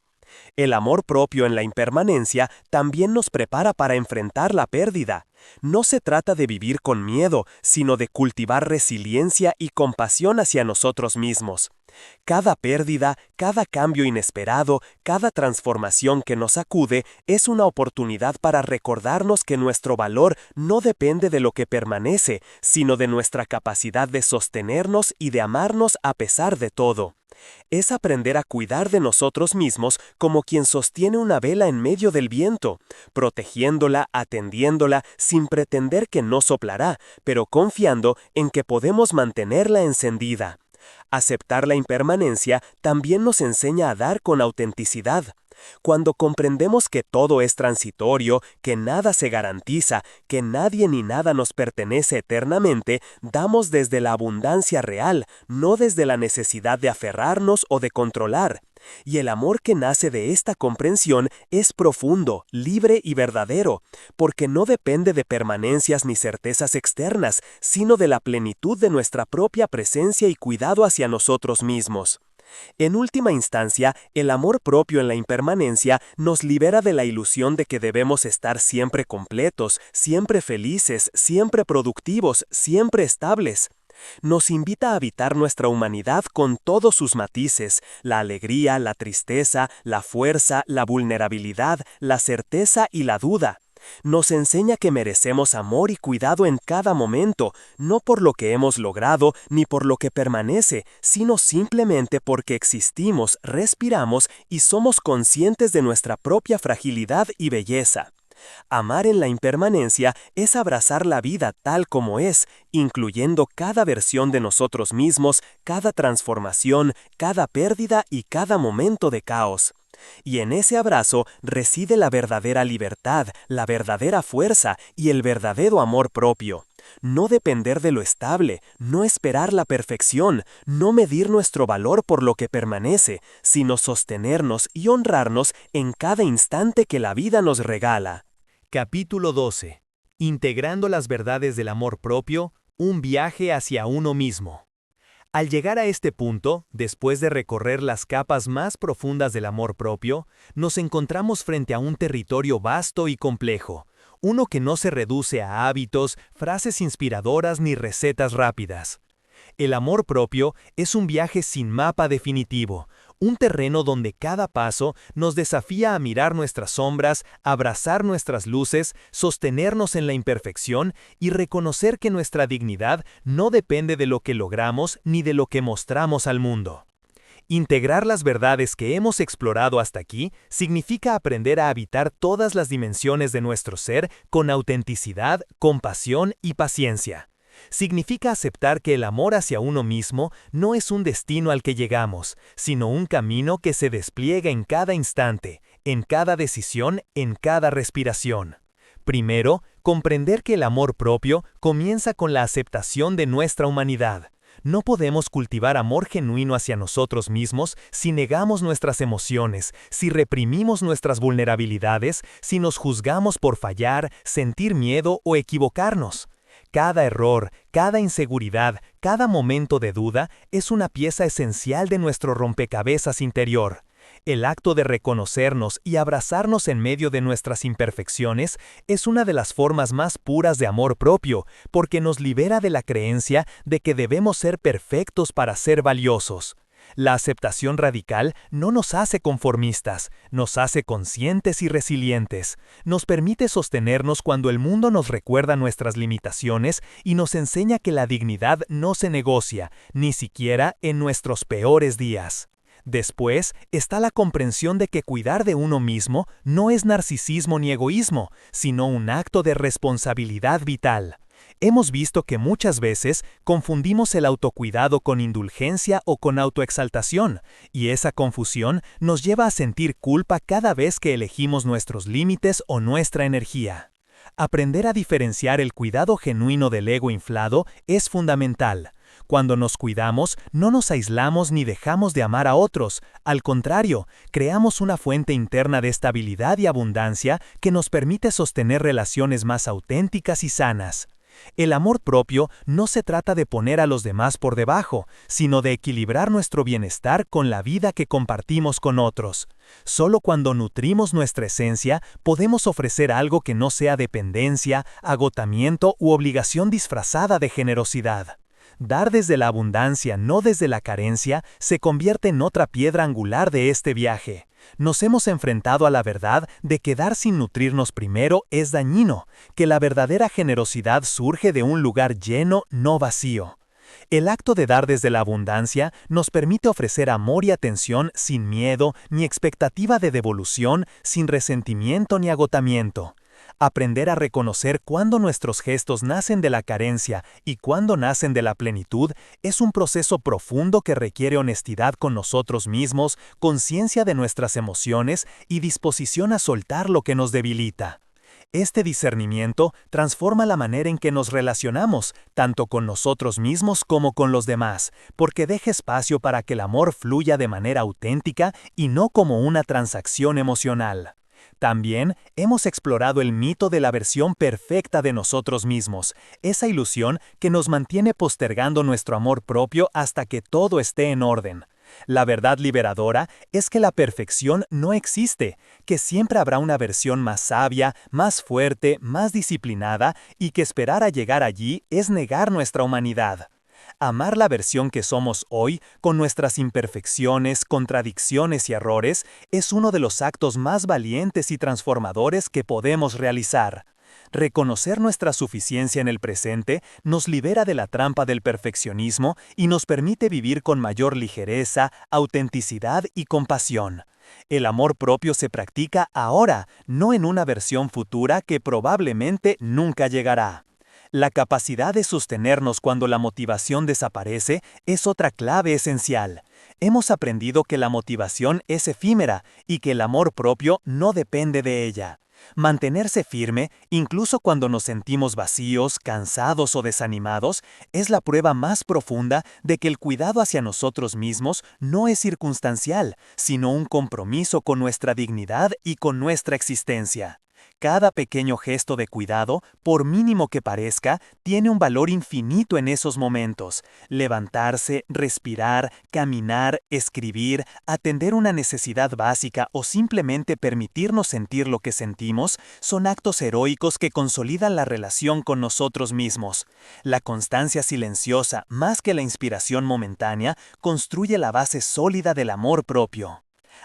El amor propio en la impermanencia también nos prepara para enfrentar la pérdida. No se trata de vivir con miedo, sino de cultivar resiliencia y compasión hacia nosotros mismos. Cada pérdida, cada cambio inesperado, cada transformación que nos sacude es una oportunidad para recordarnos que nuestro valor no depende de lo que permanece, sino de nuestra capacidad de sostenernos y de amarnos a pesar de todo. Es aprender a cuidar de nosotros mismos como quien sostiene una vela en medio del viento, protegiéndola, atendiéndola, sin pretender que no soplará, pero confiando en que podemos mantenerla encendida. Aceptar la impermanencia también nos enseña a dar con autenticidad. Cuando comprendemos que todo es transitorio, que nada se garantiza, que nadie ni nada nos pertenece eternamente, damos desde la abundancia real, no desde la necesidad de aferrarnos o de controlar. Y el amor que nace de esta comprensión es profundo, libre y verdadero, porque no depende de permanencias ni certezas externas, sino de la plenitud de nuestra propia presencia y cuidado hacia nosotros mismos. En última instancia, el amor propio en la impermanencia nos libera de la ilusión de que debemos estar siempre completos, siempre felices, siempre productivos, siempre estables. Nos invita a habitar nuestra humanidad con todos sus matices, la alegría, la tristeza, la fuerza, la vulnerabilidad, la certeza y la duda. Nos enseña que merecemos amor y cuidado en cada momento, no por lo que hemos logrado ni por lo que permanece, sino simplemente porque existimos, respiramos y somos conscientes de nuestra propia fragilidad y belleza. Amar en la impermanencia es abrazar la vida tal como es, incluyendo cada versión de nosotros mismos, cada transformación, cada pérdida y cada momento de caos. Y en ese abrazo reside la verdadera libertad, la verdadera fuerza y el verdadero amor propio. No depender de lo estable, no esperar la perfección, no medir nuestro valor por lo que permanece, sino sostenernos y honrarnos en cada instante que la vida nos regala. Capítulo 12. Integrando las verdades del amor propio, un viaje hacia uno mismo. Al llegar a este punto, después de recorrer las capas más profundas del amor propio, nos encontramos frente a un territorio vasto y complejo, uno que no se reduce a hábitos, frases inspiradoras ni recetas rápidas. El amor propio es un viaje sin mapa definitivo, un terreno donde cada paso nos desafía a mirar nuestras sombras, abrazar nuestras luces, sostenernos en la imperfección y reconocer que nuestra dignidad no depende de lo que logramos ni de lo que mostramos al mundo. Integrar las verdades que hemos explorado hasta aquí significa aprender a habitar todas las dimensiones de nuestro ser con autenticidad, compasión y paciencia. Significa aceptar que el amor hacia uno mismo no es un destino al que llegamos, sino un camino que se despliega en cada instante, en cada decisión, en cada respiración. Primero, comprender que el amor propio comienza con la aceptación de nuestra humanidad. No podemos cultivar amor genuino hacia nosotros mismos si negamos nuestras emociones, si reprimimos nuestras vulnerabilidades, si nos juzgamos por fallar, sentir miedo o equivocarnos. Cada error, cada inseguridad, cada momento de duda es una pieza esencial de nuestro rompecabezas interior. El acto de reconocernos y abrazarnos en medio de nuestras imperfecciones es una de las formas más puras de amor propio, porque nos libera de la creencia de que debemos ser perfectos para ser valiosos. La aceptación radical no nos hace conformistas, nos hace conscientes y resilientes, nos permite sostenernos cuando el mundo nos recuerda nuestras limitaciones y nos enseña que la dignidad no se negocia, ni siquiera en nuestros peores días. Después está la comprensión de que cuidar de uno mismo no es narcisismo ni egoísmo, sino un acto de responsabilidad vital. Hemos visto que muchas veces confundimos el autocuidado con indulgencia o con autoexaltación, y esa confusión nos lleva a sentir culpa cada vez que elegimos nuestros límites o nuestra energía. Aprender a diferenciar el cuidado genuino del ego inflado es fundamental. Cuando nos cuidamos, no nos aislamos ni dejamos de amar a otros. Al contrario, creamos una fuente interna de estabilidad y abundancia que nos permite sostener relaciones más auténticas y sanas. El amor propio no se trata de poner a los demás por debajo, sino de equilibrar nuestro bienestar con la vida que compartimos con otros. Solo cuando nutrimos nuestra esencia podemos ofrecer algo que no sea dependencia, agotamiento u obligación disfrazada de generosidad. Dar desde la abundancia, no desde la carencia, se convierte en otra piedra angular de este viaje. Nos hemos enfrentado a la verdad de que dar sin nutrirnos primero es dañino, que la verdadera generosidad surge de un lugar lleno, no vacío. El acto de dar desde la abundancia nos permite ofrecer amor y atención sin miedo ni expectativa de devolución, sin resentimiento ni agotamiento. Aprender a reconocer cuándo nuestros gestos nacen de la carencia y cuándo nacen de la plenitud es un proceso profundo que requiere honestidad con nosotros mismos, conciencia de nuestras emociones y disposición a soltar lo que nos debilita. Este discernimiento transforma la manera en que nos relacionamos, tanto con nosotros mismos como con los demás, porque deja espacio para que el amor fluya de manera auténtica y no como una transacción emocional. También hemos explorado el mito de la versión perfecta de nosotros mismos, esa ilusión que nos mantiene postergando nuestro amor propio hasta que todo esté en orden. La verdad liberadora es que la perfección no existe, que siempre habrá una versión más sabia, más fuerte, más disciplinada y que esperar a llegar allí es negar nuestra humanidad. Amar la versión que somos hoy, con nuestras imperfecciones, contradicciones y errores, es uno de los actos más valientes y transformadores que podemos realizar. Reconocer nuestra suficiencia en el presente nos libera de la trampa del perfeccionismo y nos permite vivir con mayor ligereza, autenticidad y compasión. El amor propio se practica ahora, no en una versión futura que probablemente nunca llegará. La capacidad de sostenernos cuando la motivación desaparece es otra clave esencial. Hemos aprendido que la motivación es efímera y que el amor propio no depende de ella. Mantenerse firme, incluso cuando nos sentimos vacíos, cansados o desanimados, es la prueba más profunda de que el cuidado hacia nosotros mismos no es circunstancial, sino un compromiso con nuestra dignidad y con nuestra existencia. Cada pequeño gesto de cuidado, por mínimo que parezca, tiene un valor infinito en esos momentos. Levantarse, respirar, caminar, escribir, atender una necesidad básica o simplemente permitirnos sentir lo que sentimos son actos heroicos que consolidan la relación con nosotros mismos. La constancia silenciosa, más que la inspiración momentánea, construye la base sólida del amor propio.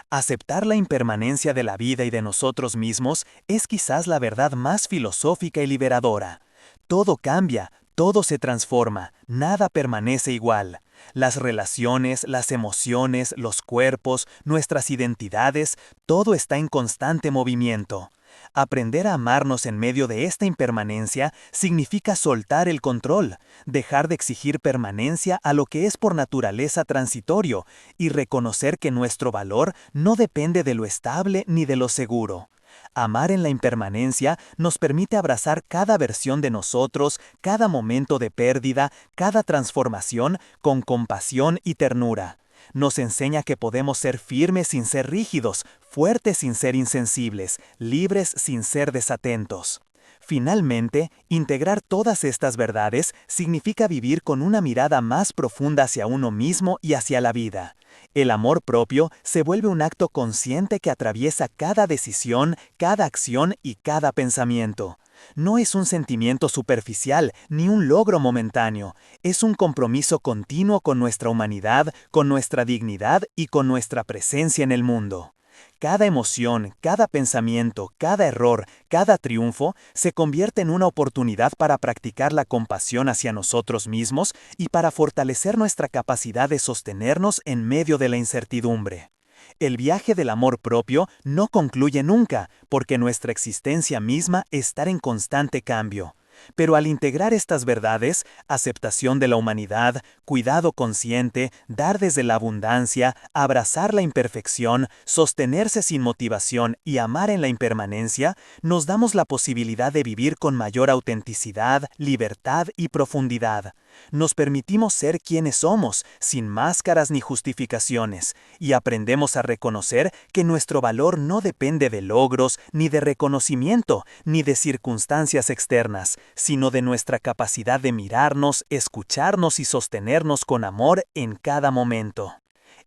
Aceptar la impermanencia de la vida y de nosotros mismos es quizás la verdad más filosófica y liberadora. Todo cambia, todo se transforma, nada permanece igual. Las relaciones, las emociones, los cuerpos, nuestras identidades, todo está en constante movimiento. Aprender a amarnos en medio de esta impermanencia significa soltar el control, dejar de exigir permanencia a lo que es por naturaleza transitorio y reconocer que nuestro valor no depende de lo estable ni de lo seguro. Amar en la impermanencia nos permite abrazar cada versión de nosotros, cada momento de pérdida, cada transformación con compasión y ternura. Nos enseña que podemos ser firmes sin ser rígidos, fuertes sin ser insensibles, libres sin ser desatentos. Finalmente, integrar todas estas verdades significa vivir con una mirada más profunda hacia uno mismo y hacia la vida. El amor propio se vuelve un acto consciente que atraviesa cada decisión, cada acción y cada pensamiento. No es un sentimiento superficial ni un logro momentáneo, es un compromiso continuo con nuestra humanidad, con nuestra dignidad y con nuestra presencia en el mundo. Cada emoción, cada pensamiento, cada error, cada triunfo se convierte en una oportunidad para practicar la compasión hacia nosotros mismos y para fortalecer nuestra capacidad de sostenernos en medio de la incertidumbre. El viaje del amor propio no concluye nunca, porque nuestra existencia misma está en constante cambio. Pero al integrar estas verdades, aceptación de la humanidad, cuidado consciente, dar desde la abundancia, abrazar la imperfección, sostenerse sin motivación y amar en la impermanencia, nos damos la posibilidad de vivir con mayor autenticidad, libertad y profundidad. Nos permitimos ser quienes somos, sin máscaras ni justificaciones, y aprendemos a reconocer que nuestro valor no depende de logros, ni de reconocimiento, ni de circunstancias externas, sino de nuestra capacidad de mirarnos, escucharnos y sostenernos con amor en cada momento.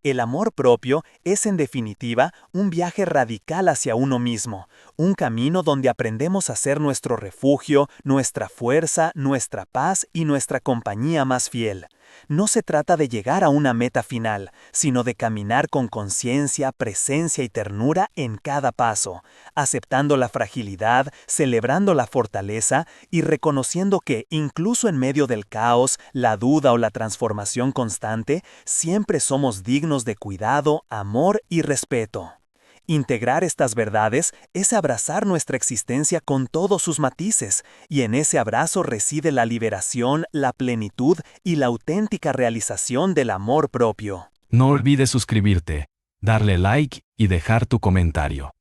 El amor propio es, en definitiva, un viaje radical hacia uno mismo, un camino donde aprendemos a ser nuestro refugio, nuestra fuerza, nuestra paz y nuestra compañía más fiel. No se trata de llegar a una meta final, sino de caminar con conciencia, presencia y ternura en cada paso, aceptando la fragilidad, celebrando la fortaleza y reconociendo que, incluso en medio del caos, la duda o la transformación constante, siempre somos dignos de cuidado, amor y respeto. Integrar estas verdades es abrazar nuestra existencia con todos sus matices, y en ese abrazo reside la liberación, la plenitud y la auténtica realización del amor propio. No olvides suscribirte, darle like y dejar tu comentario.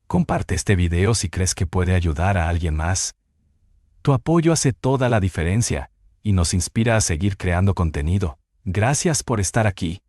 Comparte este video si crees que puede ayudar a alguien más. Tu apoyo hace toda la diferencia y nos inspira a seguir creando contenido. Gracias por estar aquí.